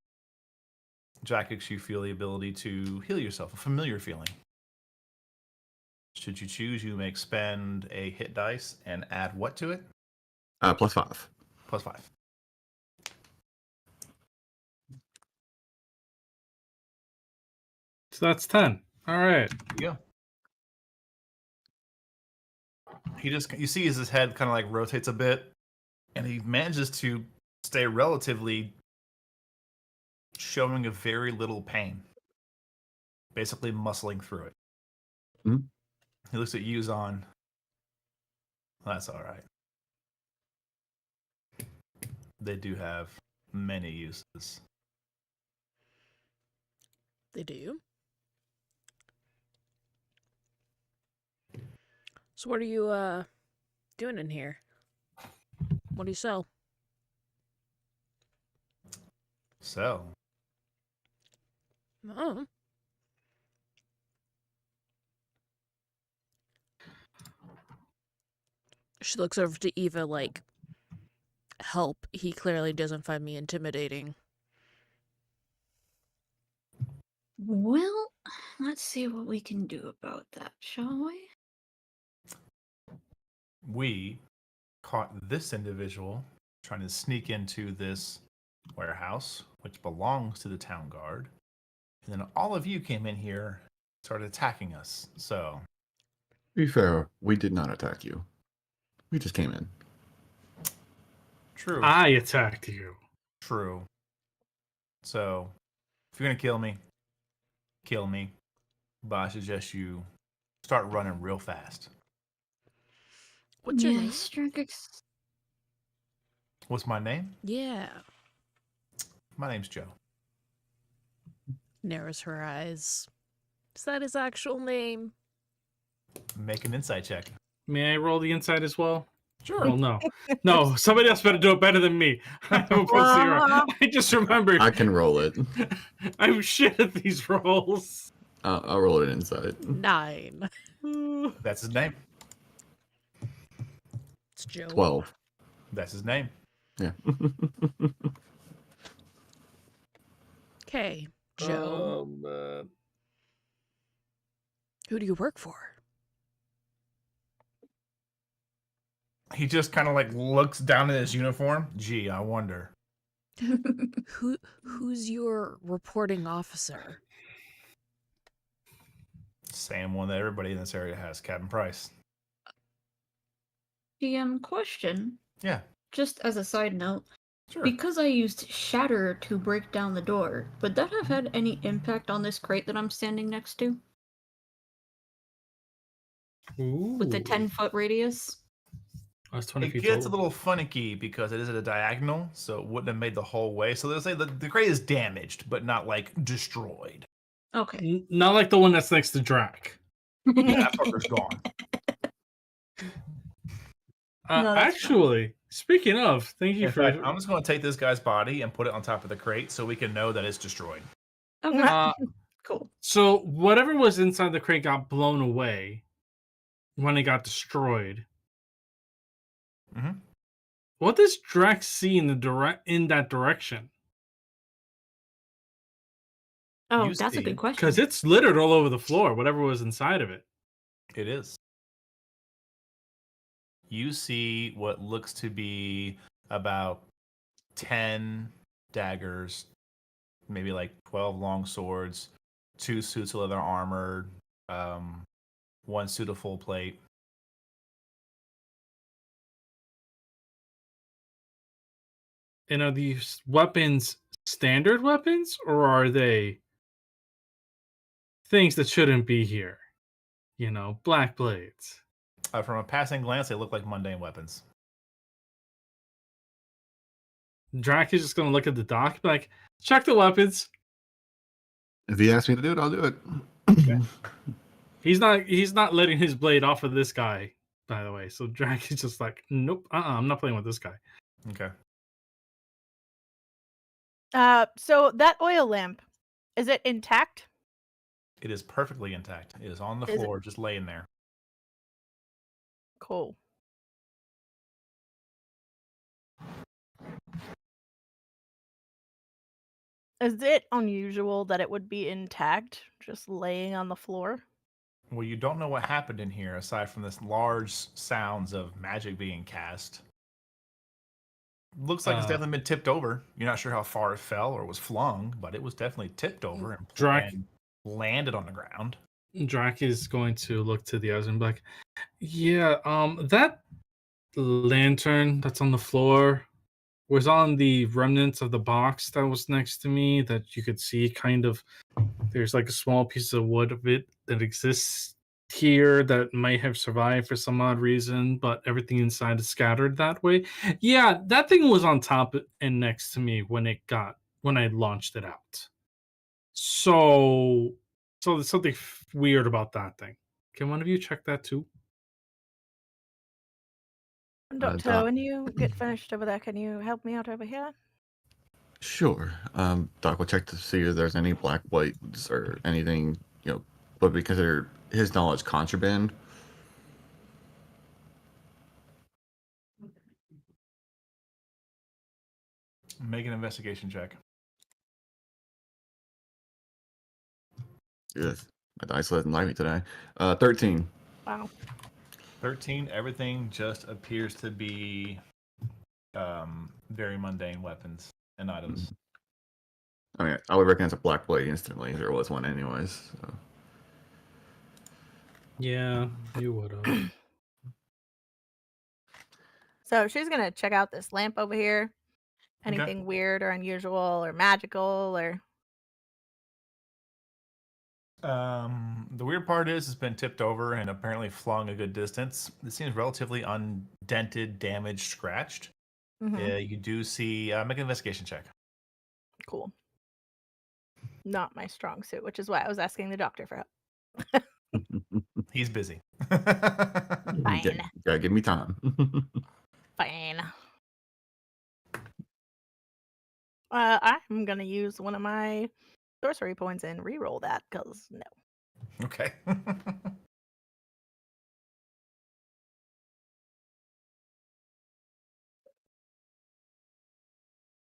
Jackix, you feel the ability to heal yourself, a familiar feeling. Should you choose, you may expend a hit dice and add what to it? Plus 5. Plus 5. So that's 10. All right. There you go. You see as his head kind of like rotates a bit, and he manages to stay relatively showing a very little pain. Basically muscling through it. Mhm. He looks at you, Zon. That's all right. They do have many uses. They do. So what are you doing in here? What do you sell? So, Oh. She looks over to Eva like, help. He clearly doesn't find me intimidating. Well, let's see what we can do about that, shall we? we caught this individual trying to sneak into this warehouse, which belongs to the town guard. And then all of you came in here, started attacking us. So, To be fair, we did not attack you. We just came in. true. I attacked you. True. So, if you're going to kill me, kill me. But I suggest you start running real fast. What's your name? Yes, Drakex. What's my name? Yeah. My name's Joe. Narrows her eyes. Is that his actual name? Make an insight check. May I roll the inside as well? Sure. Well, no. No, somebody else better do it better than me. I have a plus 0. I just remembered. I can roll it. I'm shit at these rolls. I'll roll it inside. 9. That's his name. It's Joe. 12. That's his name. Yeah. Okay, Joe. Man. Who do you work for? He just kind of like looks down at his uniform. Gee, I wonder. Who's your reporting officer? Same one that everybody in this area has, Captain Price. GM question. Yeah. Just as a side note, Sure. because I used Shatter to break down the door, would that have had any impact on this crate that I'm standing next to? With the 10-foot radius? That's 20 It feet gets a total. little finicky because it is at a diagonal, so it wouldn't have made the whole way. So they'll say the crate is damaged, but not like destroyed. Okay. Not like the one that's next to Drac. Yeah, that fucker's gone. No, that's Actually, speaking of, thank you In for. fact, I'm just going to take this guy's body and put it on top of the crate so we can know that it's destroyed. Okay. Cool. So whatever was inside the crate got blown away when it got destroyed. Mhm. What does Drax see in that direction? Oh, You that's a see, good question. Because it's littered all over the floor. Whatever was inside of it. It is. You see what looks to be about 10 daggers, maybe like 12 long swords, 2 suits of leather armor, 1 suit of full plate. And are these weapons standard weapons, or are they things that shouldn't be here? You know, black blades. From a passing glance, they look like mundane weapons. Drac is just gonna look at the dock, be like, check the weapons. If he asks me to do it, I'll do it. Okay. He's not letting his blade off of this guy, by the way. So Drac is just like, nope, I'm not playing with this guy. Okay. So that oil lamp, is it intact? It is perfectly intact. It is on the Is it- floor, just laying there. Cool. Is it unusual that it would be intact, just laying on the floor? Well, you don't know what happened in here aside from this large sounds of magic being cast. Looks like it's definitely been tipped over. You're not sure how far it fell or was flung, but it was definitely tipped over and landed on the ground. Drac is going to look to the others and be like, yeah, that lantern that's on the floor was on the remnants of the box that was next to me that you could see kind of. There's like a small piece of wood of it that exists here that might have survived for some odd reason, but everything inside is scattered that way. Yeah, that thing was on top and next to me when I launched it out. So there's something weird about that thing. Can one of you check that too? Doctor, Doc. when you get finished over there, can you help me out over here? Sure. Doc will check to see if there's any black blades or anything, what we consider his knowledge contraband. Make an investigation check. Yes. My dice doesn't like me today. 13. Wow. 13, everything just appears to be very mundane weapons and items. I mean, I would recognize a black blade instantly if there was one anyways. So. Yeah, you would have. So she's gonna check out this lamp over here. Anything weird or unusual or magical or The weird part is it's been tipped over and apparently flung a good distance. It seems relatively undented, damaged, scratched. You do see. Make an investigation check. Cool. Not my strong suit, which is why I was asking the doctor for help. He's busy. Fine. Gotta give me time. Fine. I'm gonna use one of my sorcery points and re-roll that, because no. Okay.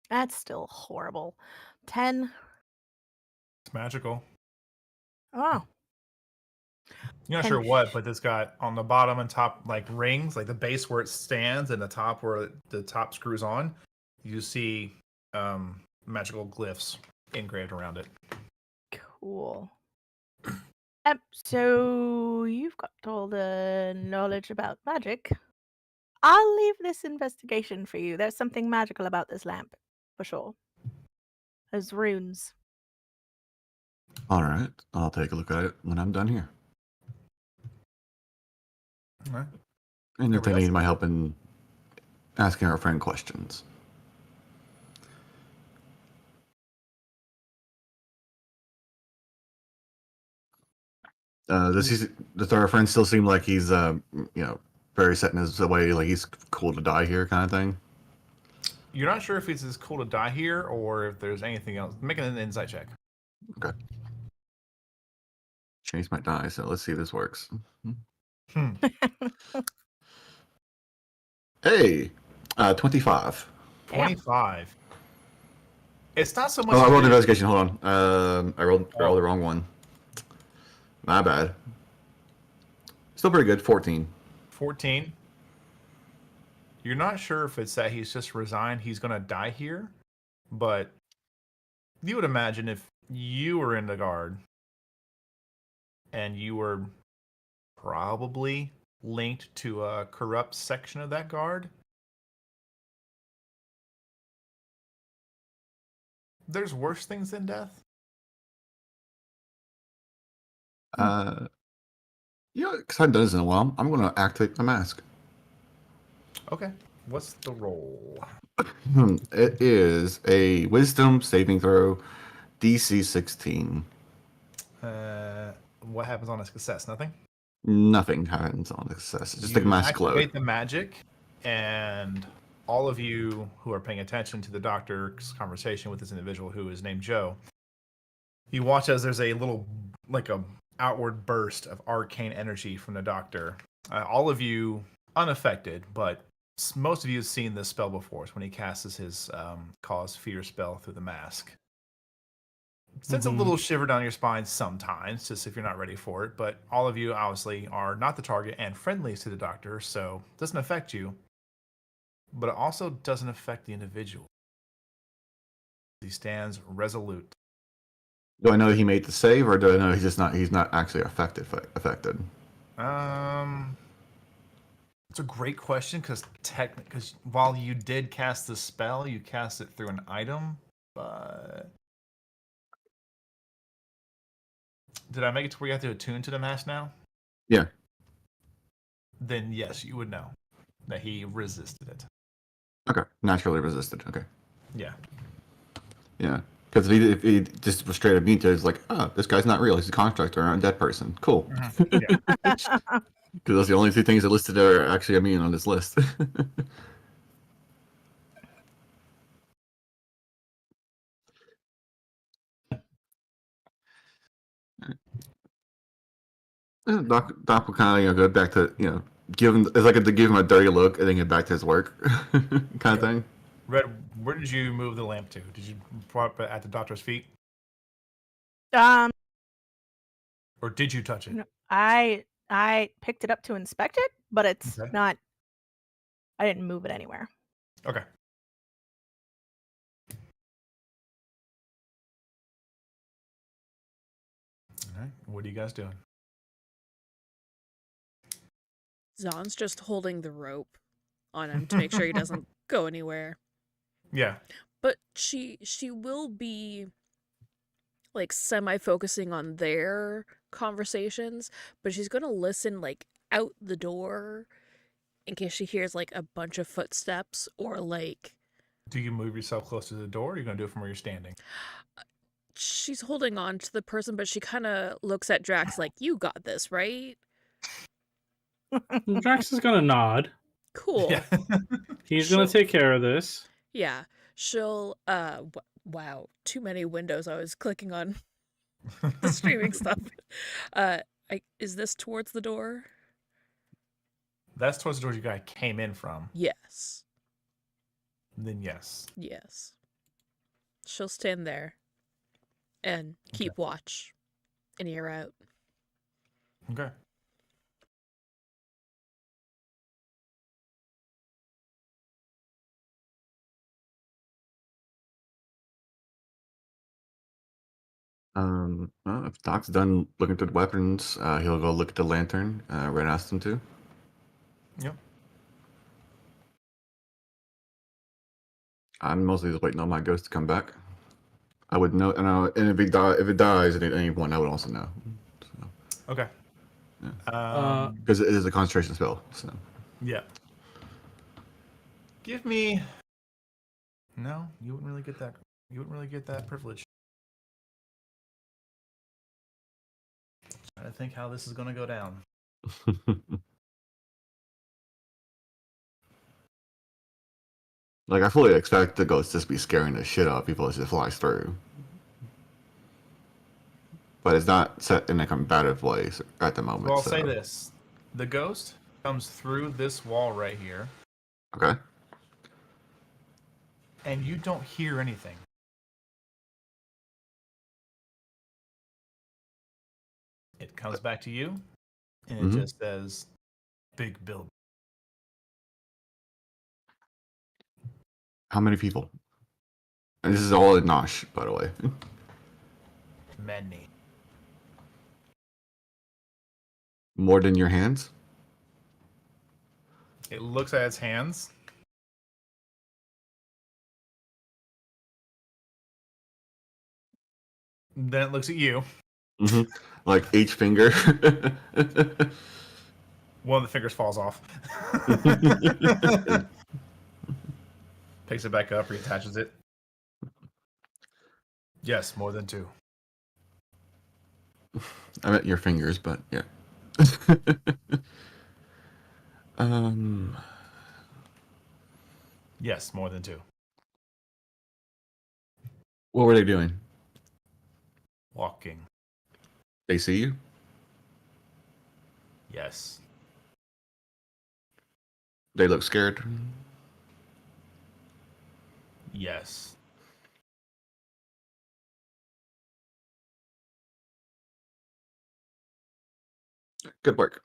That's still horrible. 10. It's magical. Oh. You're not 10 sure what, but it's got on the bottom and top like rings, like the base where it stands and the top where the top screws on. You see magical glyphs engraved around it. Cool. So you've got all the knowledge about magic. I'll leave this investigation for you. There's something magical about this lamp, for sure. There's runes. All right, I'll take a look at it when I'm done here. All right. And if they Everybody need else? my help in asking our friend questions. Does our friend still seem like he's very set in his way, like he's cool to die here kind of thing? You're not sure if it's as cool to die here or if there's anything else. Making an insight check. Okay. Chase might die, so let's see if this works. Hey, 25. 25. It's not so much. Oh, I rolled investigation. Hold on. I rolled the wrong one. My bad. Still pretty good. 14. 14. You're not sure if it's that he's just resigned, he's going to die here, but you would imagine if you were in the guard and you were probably linked to a corrupt section of that guard, there's worse things than death. Because I haven't done this in a while, I'm going to activate my mask. Okay. What's the roll? It is a Wisdom saving throw, DC 16. What happens on a success? Nothing? Nothing happens on success. It's just You like mask activate glow. the magic, and all of you who are paying attention to the doctor's conversation with this individual who is named Joe, you watch as there's a little, like a outward burst of arcane energy from the doctor. All of you unaffected, but most of you have seen this spell before. It's when he casts his cause fear spell through the mask. Sends a little shiver down your spine sometimes, just if you're not ready for it. But all of you obviously are not the target and friendly to the doctor, so it doesn't affect you. But it also doesn't affect the individual. He stands resolute. Do I know he made the save, or do I know he's not actually affected? It's a great question because while you did cast the spell, you cast it through an item, but did I make it to where you have to attune to the mask now? Yeah. Then yes, you would know that he resisted it. Okay. Naturally resisted. Okay. Yeah. Yeah. Because if he just was straight up mean to it, it's like, oh, this guy's not real. He's a construct or an undead person. Cool. Yeah. Because those are the only two things that listed are actually immune on this list. Doc will kind of go back to give him to give him a dirty look and then get back to his work kind of thing. Red, where did you move the lamp to? Did you prop it at the doctor's feet, Um, or did you touch it? no, I picked it up to inspect it, but it's Okay. not. I didn't move it anywhere. Okay. All right. What are you guys doing? Zon's just holding the rope on him to make sure he doesn't go anywhere. Yeah. But she will be like semi-focusing on their conversations, but she's gonna listen like out the door in case she hears like a bunch of footsteps or like. Do you move yourself close to the door, or are you going to do it from where you're standing? She's holding on to the person, but she kind of looks at Drax like, you got this, right? Drax is gonna nod. Cool. Yeah. He's gonna take care of this. Yeah. She'll wow, too many windows I was clicking on the streaming stuff. Is this towards the door? That's towards the door you guys came in from. Yes. Then yes. Yes. She'll stand there and keep watch and ear out. Okay. Well, if Doc's done looking through the weapons, he'll go look at the lantern. Red asked him to. Yep. I'm mostly just waiting on my ghost to come back. I would know, and if it dies at any point, I would also know. So, Okay. yeah. Because it is a concentration spell. So. Yeah. Give me. No, you wouldn't really get that. You wouldn't really get that privilege. I think how this is going to go down. Like, I fully expect the ghost to just be scaring the shit out of people as it flies through. But it's not set in a combative way at the moment. Well, I'll so. say this. The ghost comes through this wall right here, Okay. and you don't hear anything. It comes back to you, and it just says, Big Bill. How many people? And this is all in Nosh, by the way. Many. More than your hands? It looks at its hands. Then it looks at you. Mm-hmm. Like each finger. One of the fingers falls off. Picks it back up, reattaches it. Yes, more than 2. I meant your fingers, but yeah. Yes, more than 2. What were they doing? Walking. They see you? Yes. They look scared? Yes. Good work.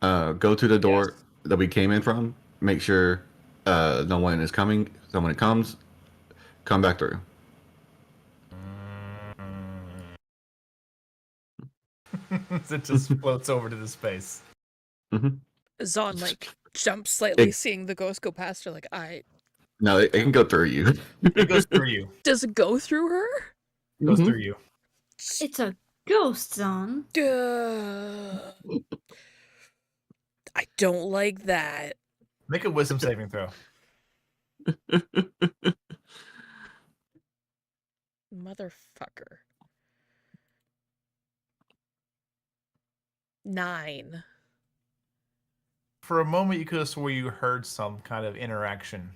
Go to the door that we came in from. Make sure no one is coming. Someone comes, come back through. It just floats over to the space. Mm-hmm. Zon jumps slightly, seeing the ghost go past her. No, it can go through you. It goes through you. Does it go through her? It goes through you. It's a ghost, Zon. I don't like that. Make a wisdom saving throw. Motherfucker. 9. For a moment, you could have swore you heard some kind of interaction,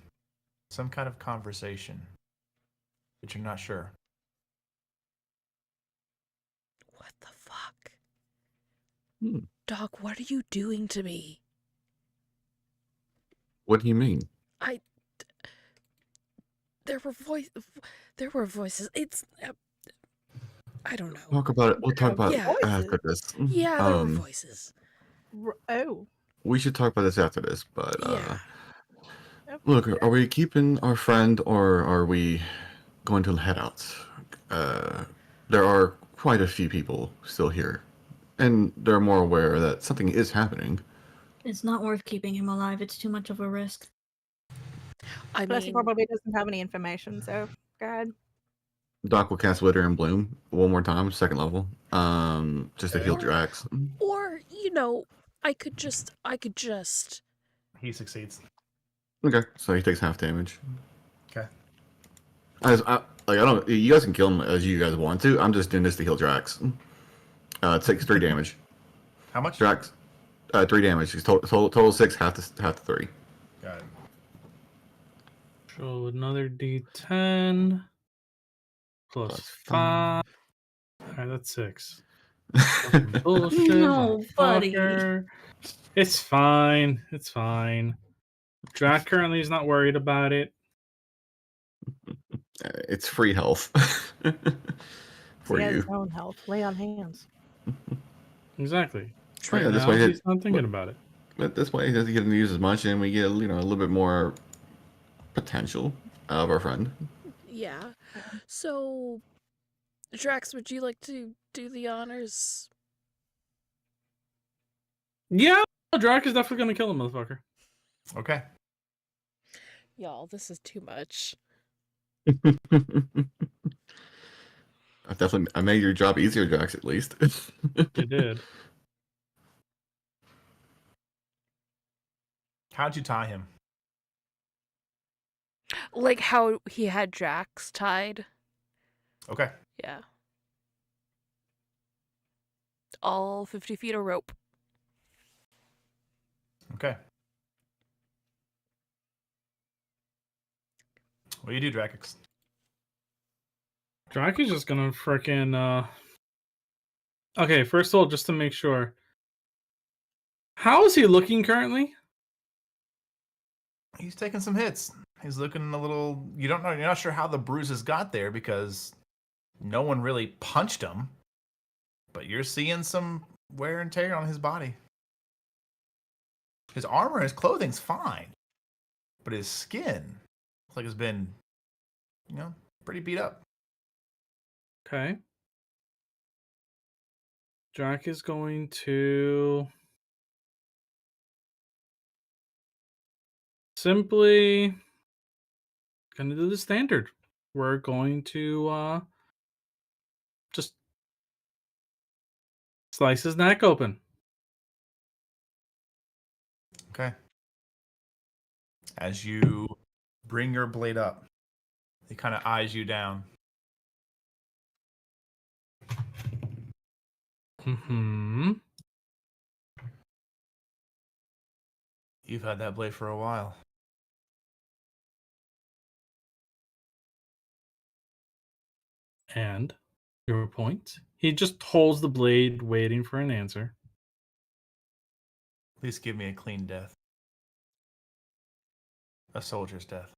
some kind of conversation, but you're not sure. What the fuck? Doc, what are you doing to me? What do you mean? There were voices. It's I don't know. Talk about it. We'll talk about it after this. Yeah, there were voices. Oh. We should talk about this after this, but Yeah. look, are we keeping our friend or are we going to head out? There are quite a few people still here, and they're more aware that something is happening. It's not worth keeping him alive. It's too much of a risk. Plus, he probably doesn't have any information, so go ahead. Doc will cast Wither and Bloom one more time, 2nd level, just to heal Drax. Or, I could just He succeeds. Okay, so he takes half damage. Okay. You guys can kill him as you guys want to. I'm just doing this to heal Drax. It takes 3 damage. How much? Drax, 3 damage. Total 6, half the 3. Got it. So another D10 plus Plus 5. Alright, that's 6. Bullshit, No, buddy. motherfucker. It's fine. It's fine. Drac currently is not worried about it. It's free health for He has you. his own health. Lay on hands. Exactly. Oh, yeah, Right this now, way he's not thinking about it. But this way, he doesn't get to use as much, and we get a little bit more potential out of our friend. Yeah. So, Drax, would you like to do the honors? Yeah, Drac is definitely gonna kill him, motherfucker. Okay. Y'all, this is too much. I made your job easier, Drax, at least. You did. How'd you tie him? Like how he had Drax tied. Okay. Yeah. All 50 feet of rope. Okay. What do you do, Drax? Drac is just gonna frickin' Okay, first of all, just to make sure. How is he looking currently? He's taking some hits. He's looking a little. You don't know. You're not sure how the bruises got there because no one really punched him. But you're seeing some wear and tear on his body. His armor and his clothing's fine, but his skin looks like it's been, pretty beat up. Okay. Drac is going to simply gonna do the standard. We're going to just slice his neck open. Okay. As you bring your blade up, he kind of eyes you down. Mm-hmm. You've had that blade for a while. And your point. He just holds the blade, waiting for an answer. Please give me a clean death. A soldier's death.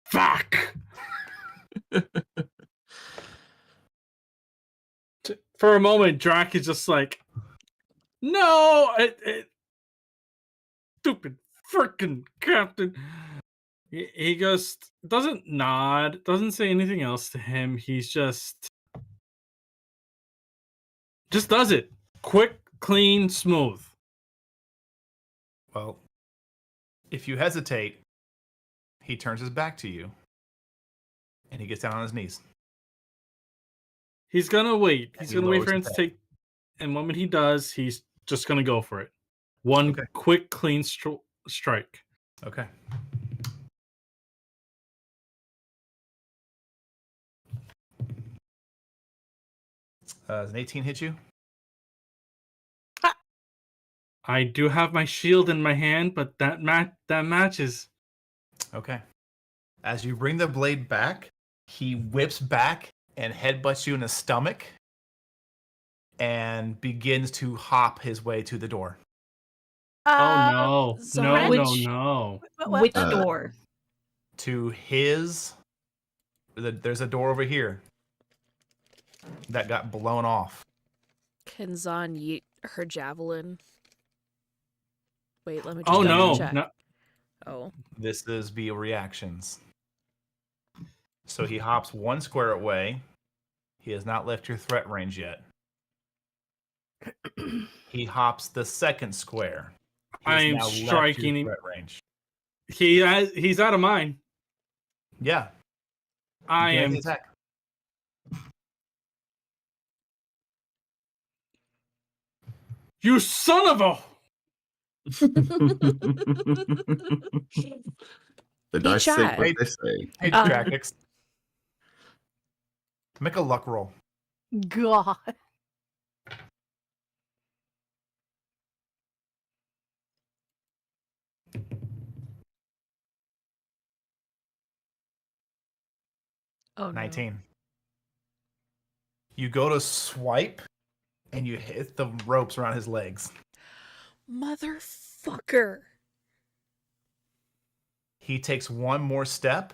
Fuck! For a moment, Drac is just like, no! Stupid freaking captain. He just doesn't nod, doesn't say anything else to him. He's just does it. Quick, clean, smooth. Well, if you hesitate, he turns his back to you. And he gets down on his knees. He's gonna wait. He's He gonna wait lowers for him his to take. And when he does, he's just gonna go for it. One quick, clean strike. Okay. Does an 18 hit you? I do have my shield in my hand, but that matches. Okay. As you bring the blade back, he whips back and headbutts you in the stomach and begins to hop his way to the door. Oh so no. which- No. Which door? To his... There's a door over here that got blown off. Can Zahn yeet her javelin? Wait, let me just Oh double no. check. No. Oh. This is the reactions. So he hops one square away. He has not left your threat range yet. He hops the second square. He has I am now left your striking him. threat range. He's out of mine. Yeah. I You can am. make the attack. You son of a. The Hey, dice say Chad. what they say. Hey, Um, Drackix. Make a luck roll. God. Oh, no. 19. You go to swipe, and you hit the ropes around his legs. Motherfucker. He takes one more step.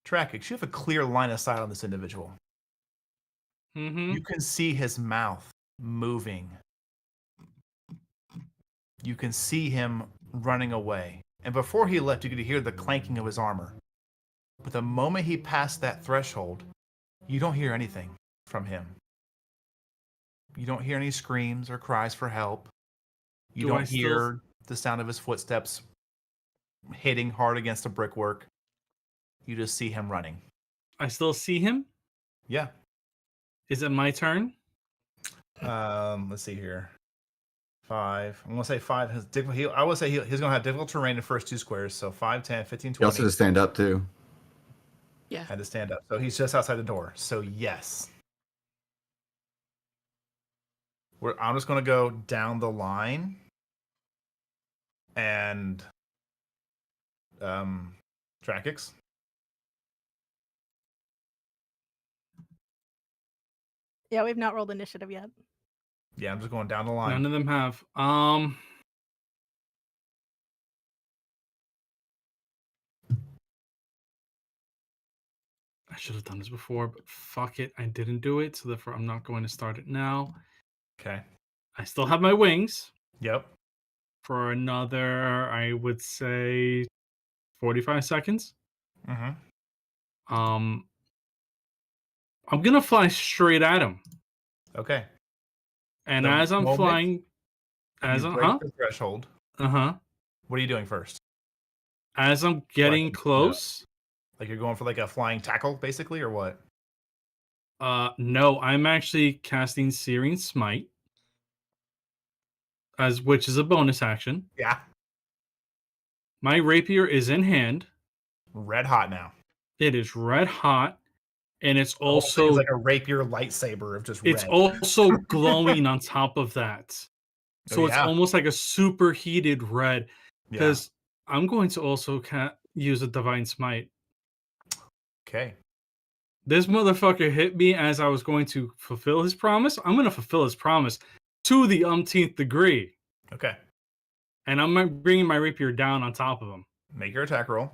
Drackix, you have a clear line of sight on this individual. Mm-hmm. You can see his mouth moving. You can see him running away. And before he left, you could hear the clanking of his armor. But the moment he passed that threshold, you don't hear anything from him. You don't hear any screams or cries for help. You Do I don't still- hear the sound of his footsteps hitting hard against the brickwork. You just see him running. I still see him. Yeah. Is it my turn? Let's see here. 5. I'm gonna say 5 has difficult. I would say he's gonna have difficult terrain in the first 2 squares. So 5, 10, 15, He 20. also has to stand up too. Yeah. Had to stand up. So he's just outside the door. So yes. I'm just gonna go down the line. And Drackix. Yeah, we've not rolled initiative yet. Yeah, I'm just going down the line. None of them have. I should have done this before, but fuck it, I didn't do it, so therefore I'm not going to start it now. Okay. I still have my wings Yep. for another, I would say, 45 seconds. Mm-hmm. I'm gonna fly straight at him, Okay. and The as I'm moment flying, You break the threshold. What are you doing first? as I'm getting Like, close, Like you're going for like a flying tackle, basically, or what? no, I'm actually casting Searing Smite, which is a bonus action. Yeah. My rapier is in hand. Red hot now. It is red hot, and it's The whole thing also is like a rapier lightsaber of just it's red. also glowing on top of that. So it's yeah. almost like a superheated red. Yeah. Because I'm going to also use a Divine Smite. Okay. This motherfucker hit me as I was going to fulfill his promise. I'm going to fulfill his promise to the umpteenth degree. Okay. And I'm bringing my rapier down on top of him. Make your attack roll.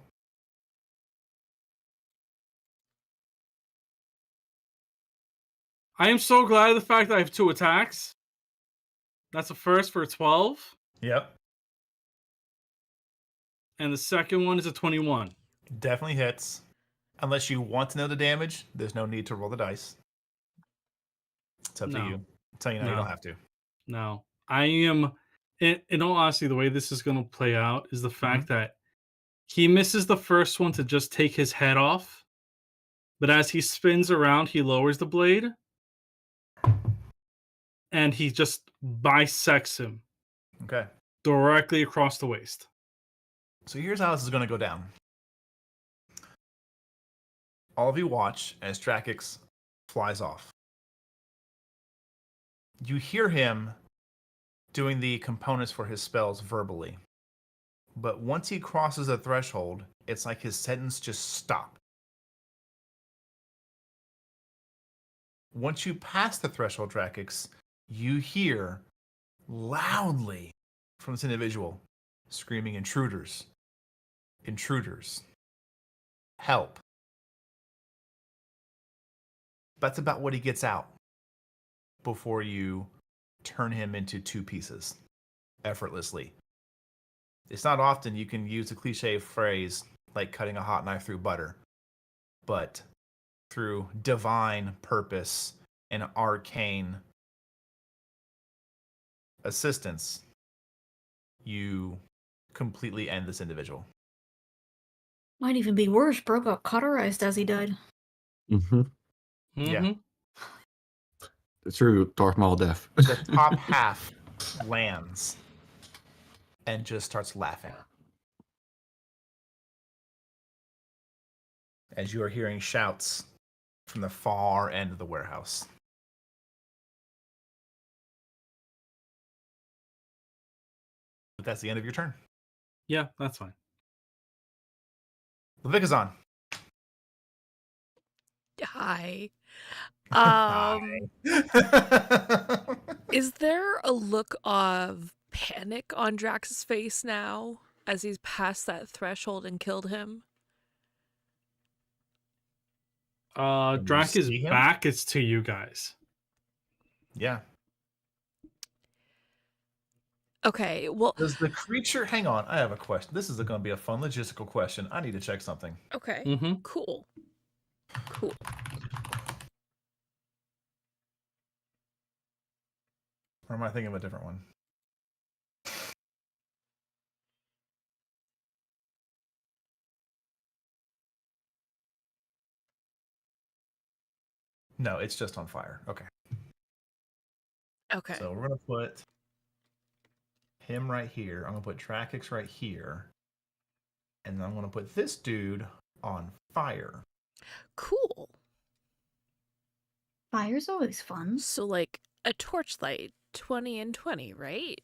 I am so glad of the fact that I have 2 attacks. That's a first for a 12. Yep. And the second one is a 21. Definitely hits. Unless you want to know the damage, there's no need to roll the dice. It's up to you. I'm telling you now, you No. don't have to. No. I am, in all honesty, the way this is going to play out is the fact that he misses the first one to just take his head off. But as he spins around, he lowers the blade. And he just bisects him Okay. directly across the waist. So here's how this is going to go down. All of you watch as Drackix flies off. You hear him doing the components for his spells verbally. But once he crosses the threshold, it's like his sentence just stopped. Once you pass the threshold, Drackix, you hear loudly from this individual screaming, "Intruders! Intruders! Help!" That's about what he gets out before you turn him into 2 pieces effortlessly. It's not often you can use a cliche phrase like cutting a hot knife through butter, but through divine purpose and arcane assistance, you completely end this individual. Might even be worse. Bro got cauterized as he died. Mm-hmm. Yeah. The true Darth Maul death. The top half lands and just starts laughing. as you are hearing shouts from the far end of the warehouse. But that's the end of your turn. Yeah, that's fine. Levikazon. Hi. Hi. Is there a look of panic on Drax's face now as he's passed that threshold and killed him? you Drac is see him? back. It's to you guys. Yeah. Okay, well, Does the creature... Hang on, I have a question. This is going to be a fun logistical question. I need to check something. okay, Mm-hmm. cool. Cool. Or am I thinking of a different one? No, it's just on fire. Okay. Okay. So we're going to put him right here. I'm going to put Drakix right here. And then I'm going to put this dude on fire. Cool. Fire's always fun. So, like, a torchlight, 20 and 20, right?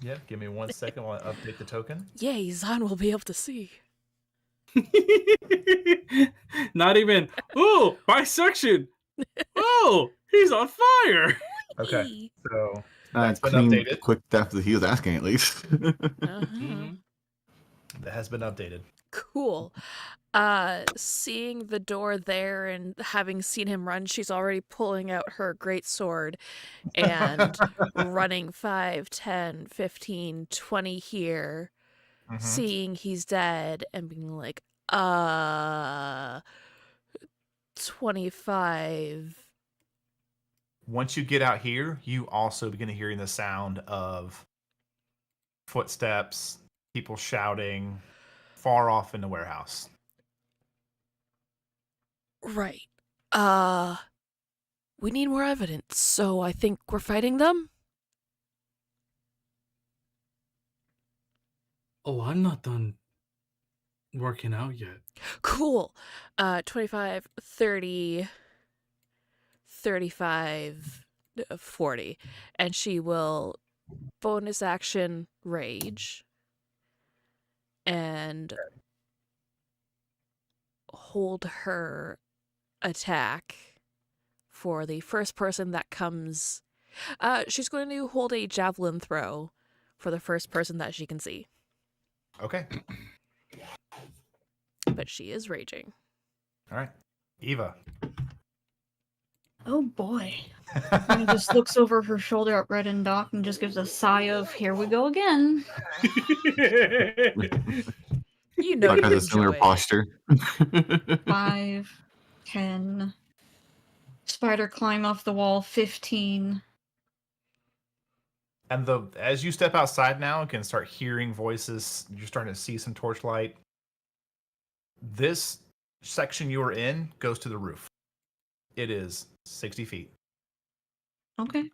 Yep, give me 1 second while I update the token. Yay, Zahn will be able to see. Not even. Oh, bisection. Oh, he's on fire. Okay, Eee. so That's that's been clean, updated. quick after he was asking, at least. Uh-huh. That has been updated. Cool. Seeing the door there and having seen him run, she's already pulling out her great sword and running 5, 10, 15, 20 here, Mhm. seeing he's dead and being like, 25. Once you get out here, you also begin hearing the sound of footsteps, people shouting far off in the warehouse. Right. We need more evidence, so I think we're fighting them? Oh, I'm not done working out yet. Cool. 25, 30, 35, 40. And she will bonus action rage and hold her attack for the first person that comes. She's going to hold a javelin throw for the first person that she can see. Okay. But she is raging. All right. Eva. Oh boy. She just looks over her shoulder at Red and Doc and just gives a sigh of, here we go again. You know Doc you has a similar enjoy it. posture. 5, 10. Spider climb off the wall, 15. And as you step outside now, you can start hearing voices. You're starting to see some torchlight. This section you are in goes to the roof. It is 60 feet. Okay.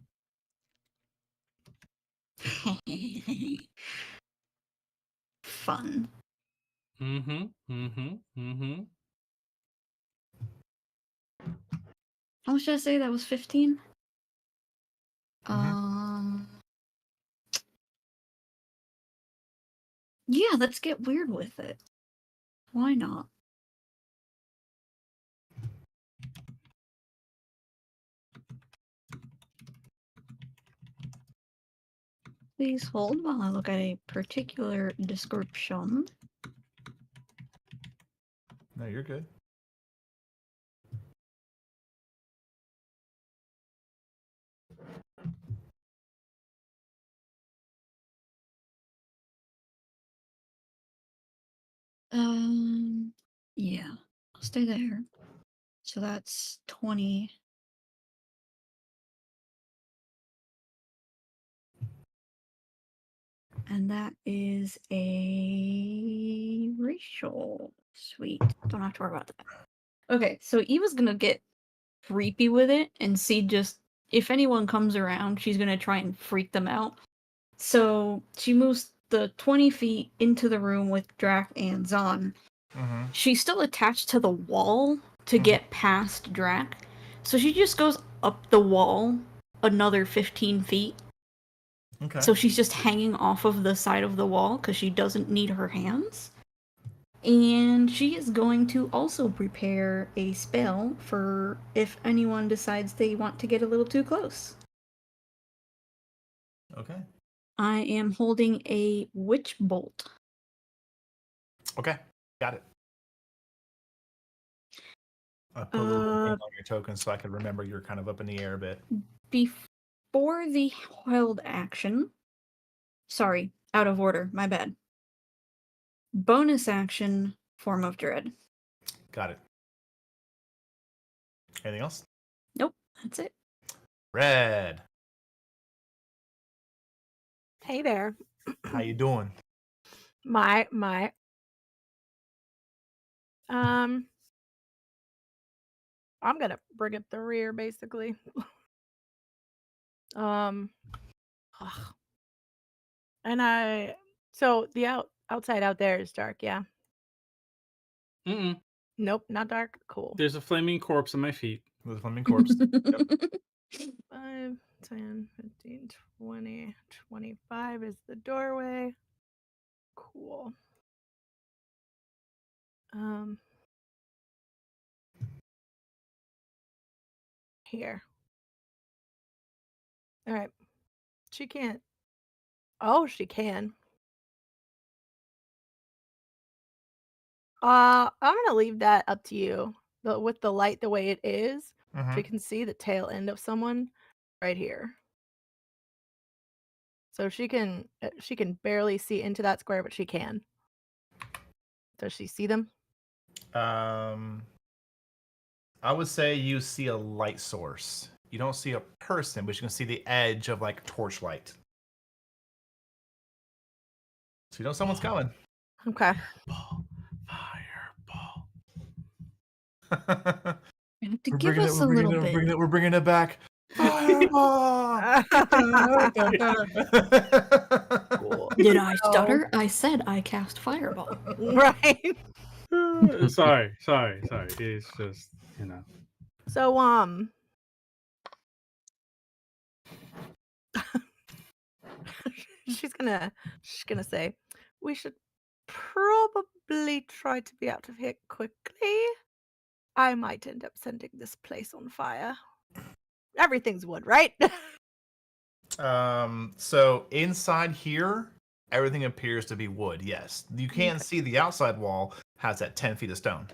Fun. Mm-hmm. Mm-hmm. Mm-hmm. How much did I say that was 15? Mhm. Yeah, let's get weird with it. Why not? Please hold while I look at a particular description. No, you're good. Yeah, I'll stay there. So that's 20. And that is a racial. Sweet. Don't have to worry about that. Okay, so Eva's gonna get creepy with it and see just if anyone comes around, she's gonna try and freak them out. So she moves the 20 feet into the room with Drac and Zahn She's still attached to the wall to get past Drac. So she just goes up the wall another 15 feet. Okay. So she's just hanging off of the side of the wall because she doesn't need her hands. And she is going to also prepare a spell for if anyone decides they want to get a little too close. Okay. I am holding a witch bolt. Okay. Got it. I put a little thing on your token so I could remember you're kind of up in the air a bit. Before the held action, sorry, out of order, my bad. Bonus action, Form of Dread. Got it. Anything else? Nope, that's it. Red. Hey there. How you doing? My I'm gonna bring up the rear basically. Ugh. And so the outside out there is dark, yeah. Mm-mm. Nope, not dark. Cool. There's a flaming corpse on my feet. With a flaming corpse. Yep. 5, 10, 15, 20, 25 is the doorway. Cool. Here. All right. She can't. Oh, she can. I'm gonna leave that up to you. With the light the way it is, she can see the tail end of someone right here. So she can barely see into that square, but she can. Does she see them? I would say you see a light source. You don't see a person, but you can see the edge of like torchlight. So you know someone's coming. Okay. Fireball. You have to give us a little bit. We're bringing it back. Fireball! Cool. Did I stutter? I said I cast Fireball. Right. Sorry. It's just, you know. So she's gonna say, we should probably try to be out of here quickly. I might end up sending this place on fire. Everything's wood, right? So inside here, everything appears to be wood. Yes, you can see the outside wall has that 10 feet of stone.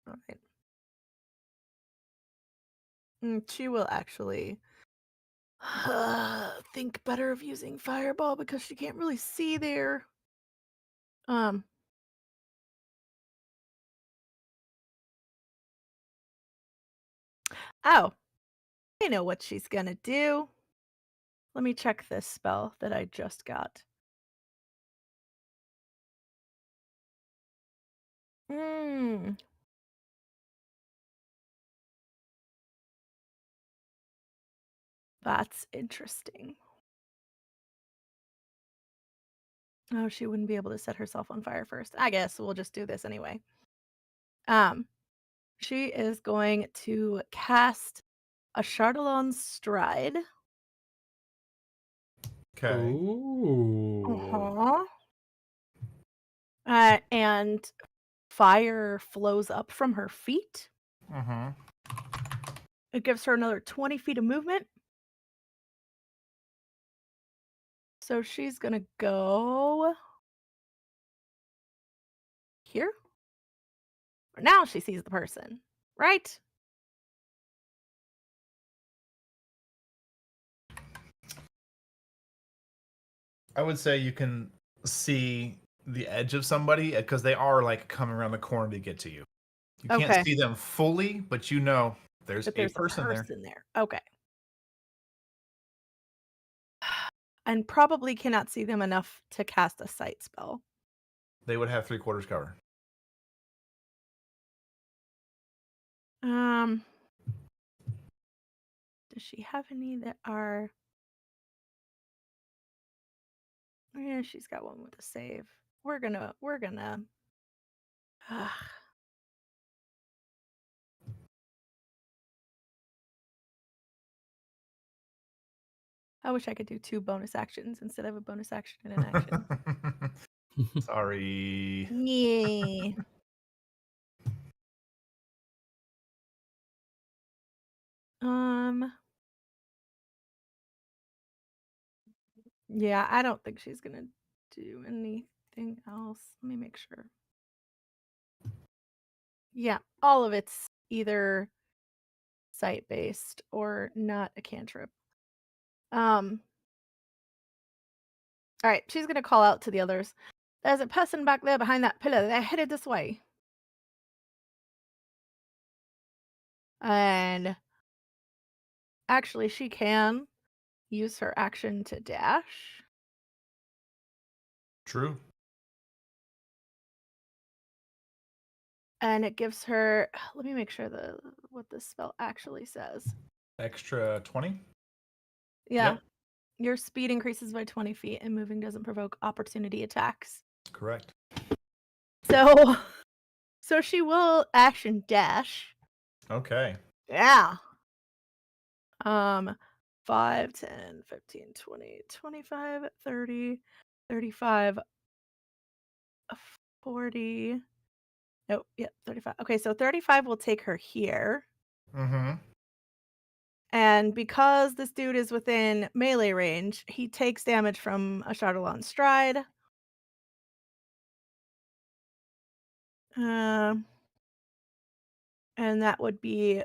All right. She will actually think better of using fireball because she can't really see there. Oh, I know what she's gonna do. Let me check this spell that I just got. That's interesting. Oh, she wouldn't be able to set herself on fire first. I guess we'll just do this anyway. She is going to cast a Chardalon's Stride. Okay. Ooh. And fire flows up from her feet. It gives her another 20 feet of movement. So she's gonna go here. Now she sees the person, right? I would say you can see the edge of somebody because they are like coming around the corner to get to you. You can't see them fully, but you know there's a person there. Okay. And probably cannot see them enough to cast a sight spell. They would have 3/4 cover. Does she have any that are? Yeah, she's got one with a save. We're gonna I wish I could do 2 bonus actions instead of a bonus action and an action. Sorry. Yeah. Yeah, I don't think she's gonna do anything else. Let me make sure. Yeah, all of it's either site-based or not a cantrip. All right, she's gonna call out to the others. There's a person back there behind that pillar. They're headed this way. And actually, she can use her action to dash. True. And it gives her. Let me make sure what this spell actually says. Extra 20? Yeah. Yep. Your speed increases by 20 feet, and moving doesn't provoke opportunity attacks. Correct. So she will action dash. Okay. Yeah. 5, 10, 15, 20, 25, 30, 35, 40. Nope, yep, 35. Okay, so 35 will take her here. Mm-hmm. And because this dude is within melee range, he takes damage from a Shadowlon Stride. And that would be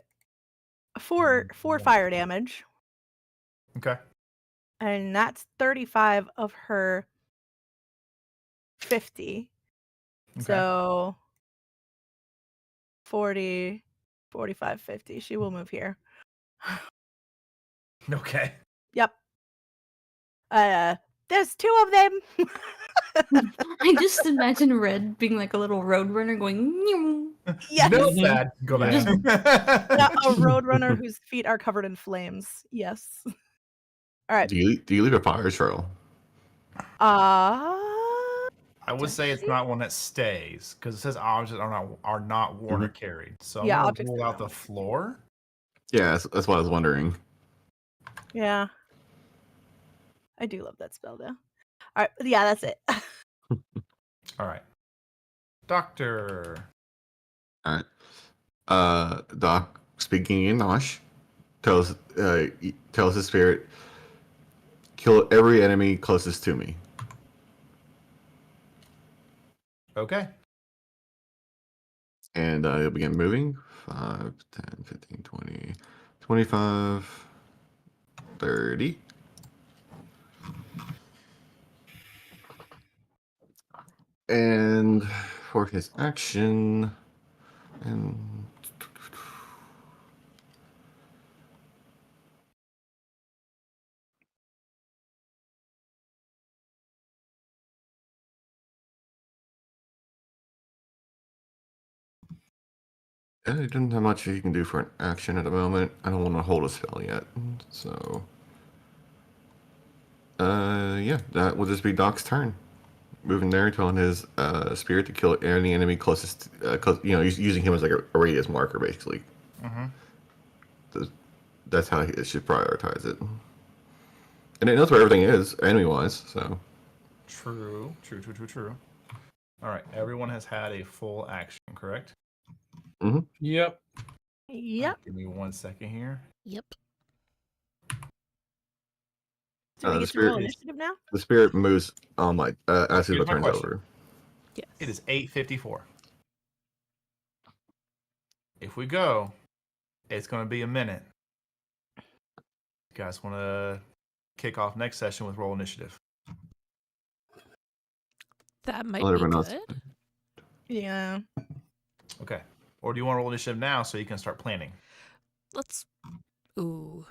four fire damage. Okay. And that's 35 of her 50. Okay. So 40, 45, 50. She will move here. Okay. Yep. There's 2 of them. I just imagine Red being like a little roadrunner going. Meow. Yes. No, Mhm. bad. Go back. Yeah, a roadrunner whose feet are covered in flames. Yes. All right. Do you leave a fire trail? I would say it's not one that stays because it says objects are not worn or carried. So I'm Yeah, gonna objects rule are out not the worn or floor. Yeah, that's what I was wondering. Yeah. I do love that spell though. All right. Yeah, that's it. All right. Doctor. All right. Doc, speaking in Nosh, tells the spirit, kill every enemy closest to me. Okay. And it'll begin moving. 5, 10, 15, 20, 25, 30. And for his action, and he doesn't have much he can do for an action at the moment. I don't want to hold a spell yet, so yeah, that will just be Doc's turn. Moving there, telling his spirit to kill any enemy closest. Using him as like a radius marker, basically. Mm-hmm. That's how it should prioritize it. And it knows where everything is, enemy-wise. So. True. All right. Everyone has had a full action, correct? Mm-hmm. Yep. Yep. Give me 1 second here. Yep. Do we get to roll initiative now? The spirit moves on as his Here's my turns question. over. Yes. It is 8:54. If we go, it's going to be a minute. You guys want to kick off next session with roll initiative? That might Well, be everyone good. else. Yeah. Okay. Or do you want to roll initiative now so you can start planning? Let's. Ooh.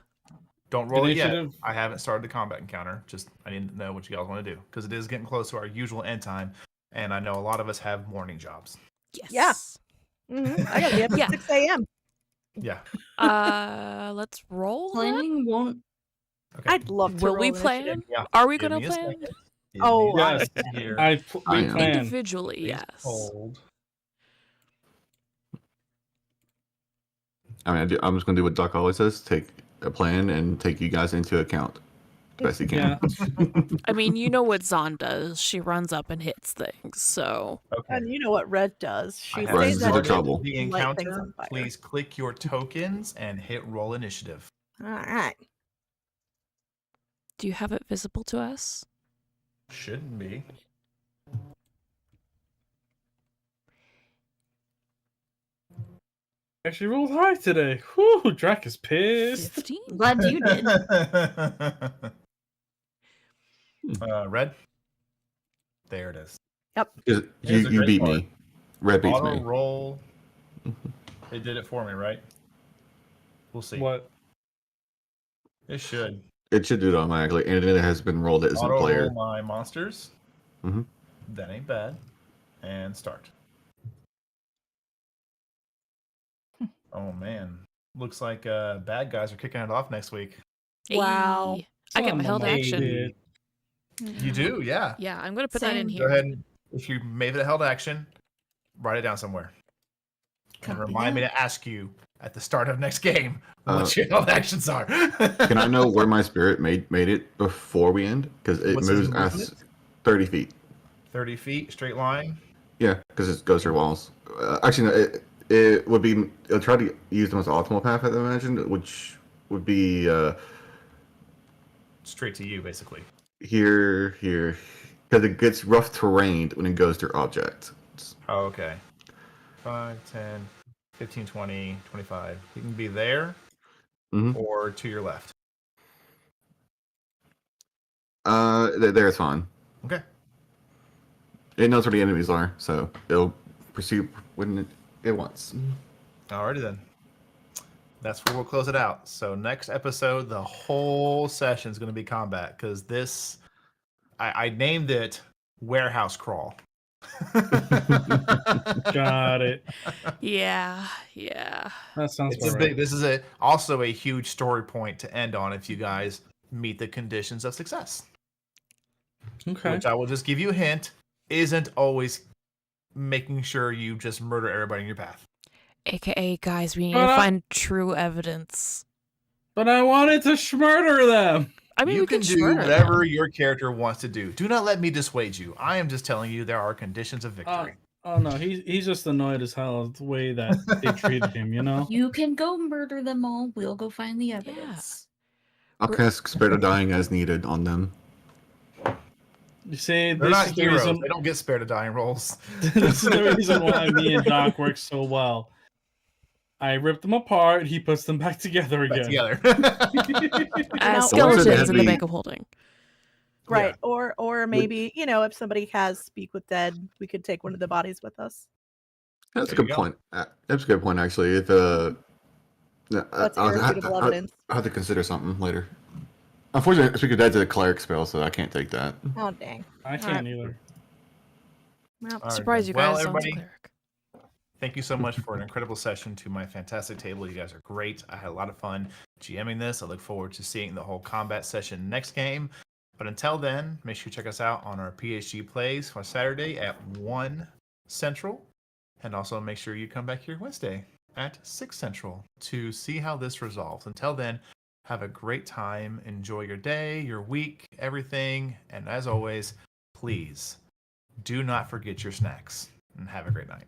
Don't roll it yet. Initiative. I haven't started the combat encounter. Just I need to know what you guys want to do because it is getting close to our usual end time, and I know a lot of us have morning jobs. Yes. Mm-hmm. I gotta be up at Yeah. 6 a.m. Yeah. Let's roll. Then? Planning won't. Okay. I'd love to Will roll we initiative. plan? Yeah. Are we Give gonna me a plan? second. Give Oh, me a Yes. second here. We I am. plan. Individually, Please yes. hold. I mean, I'm just going to do what Doc always says: take a plan and take you guys into account best you can. Yeah. I mean, you know what Zon does. She runs up and hits things, so. Okay. And you know what Red does. I She have Red stays is at the the trouble. the and light things encounter. on fire. Please click your tokens and hit roll initiative. All right. Do you have it visible to us? Shouldn't be. Actually rolled high today. Whew, Drac is pissed. 15? I'm glad you did. Red. There it is. You, Here's the you great beat part. me. Red beats Auto me. roll. It did it for me, right? We'll see. What? It should. It should do it automatically, and it has been rolled as a Auto player. roll my monsters. Mhm. That ain't bad. And start. Oh man. Looks like bad guys are kicking it off next week. Wow. Hey, I get my held Some action. made it. You do, yeah. Yeah, I'm going to put that in Same. Go here. ahead and if you made it held action, write it down somewhere. And Copy remind me that. to ask you at the start of next game Uh, what your held actions are. Can I know where my spirit made it before we end? Because it What's his moves as movement? 30 feet. 30 feet, straight line. Yeah, because it goes through walls. Actually, no, it would be. It'll try to use the most optimal path, I imagine, which would be Straight to you, basically. here, because it gets rough terrain when it goes through objects. Oh, okay. 5, 10, 15, 20, 25. You can be there Mhm. or to your left. There's fine. Okay. It knows where the enemies are, so it'll proceed when it wants. Alrighty then. That's where we'll close it out. So next episode, the whole session is going to be combat because this, I named it Warehouse Crawl. Got it. Yeah. That sounds It's a about big. right. This is also a huge story point to end on if you guys meet the conditions of success. Okay. Which I will just give you a hint, isn't always making sure you just murder everybody in your path. AKA, guys, we need But to I- find true evidence. But I wanted to schmurder them. I mean, You we can could do murder whatever them. your character wants to do. Do not let me dissuade you. I am just telling you there are conditions of victory. Oh no, he's just annoyed as hell at the way that they treated him. You know. You can go murder them all. We'll go find the evidence. I'll cast Spirit of Dying as needed on them. You see, They're this not is the heroes. reason. They don't get spared to dying rolls. This is the reason why me and Doc work so well. I rip them apart. He puts them back together Back again. together. As The ones that skeletons had in the the- bank of holding. Right. Or maybe, if somebody has Speak with Dead, we could take one of the bodies with us. That's a There you good go. point. That's a good point, actually. If That's I'll irrefutable evidence. I'll have to consider something later. Unfortunately, Speak of Dead's a cleric spell, so I can't take that. Oh, dang. I can't either. Well, All right, Surprise you then. Well, guys, Zon's a everybody, cleric. thank you so much for an incredible session to my fantastic table. You guys are great. I had a lot of fun GMing this. I look forward to seeing the whole combat session next game. But until then, make sure you check us out on our PHG plays for Saturday at 1 Central. And also make sure you come back here Wednesday at 6 Central to see how this resolves. Until then, have a great time. Enjoy your day, your week, everything. And as always, please do not forget your snacks. And have a great night.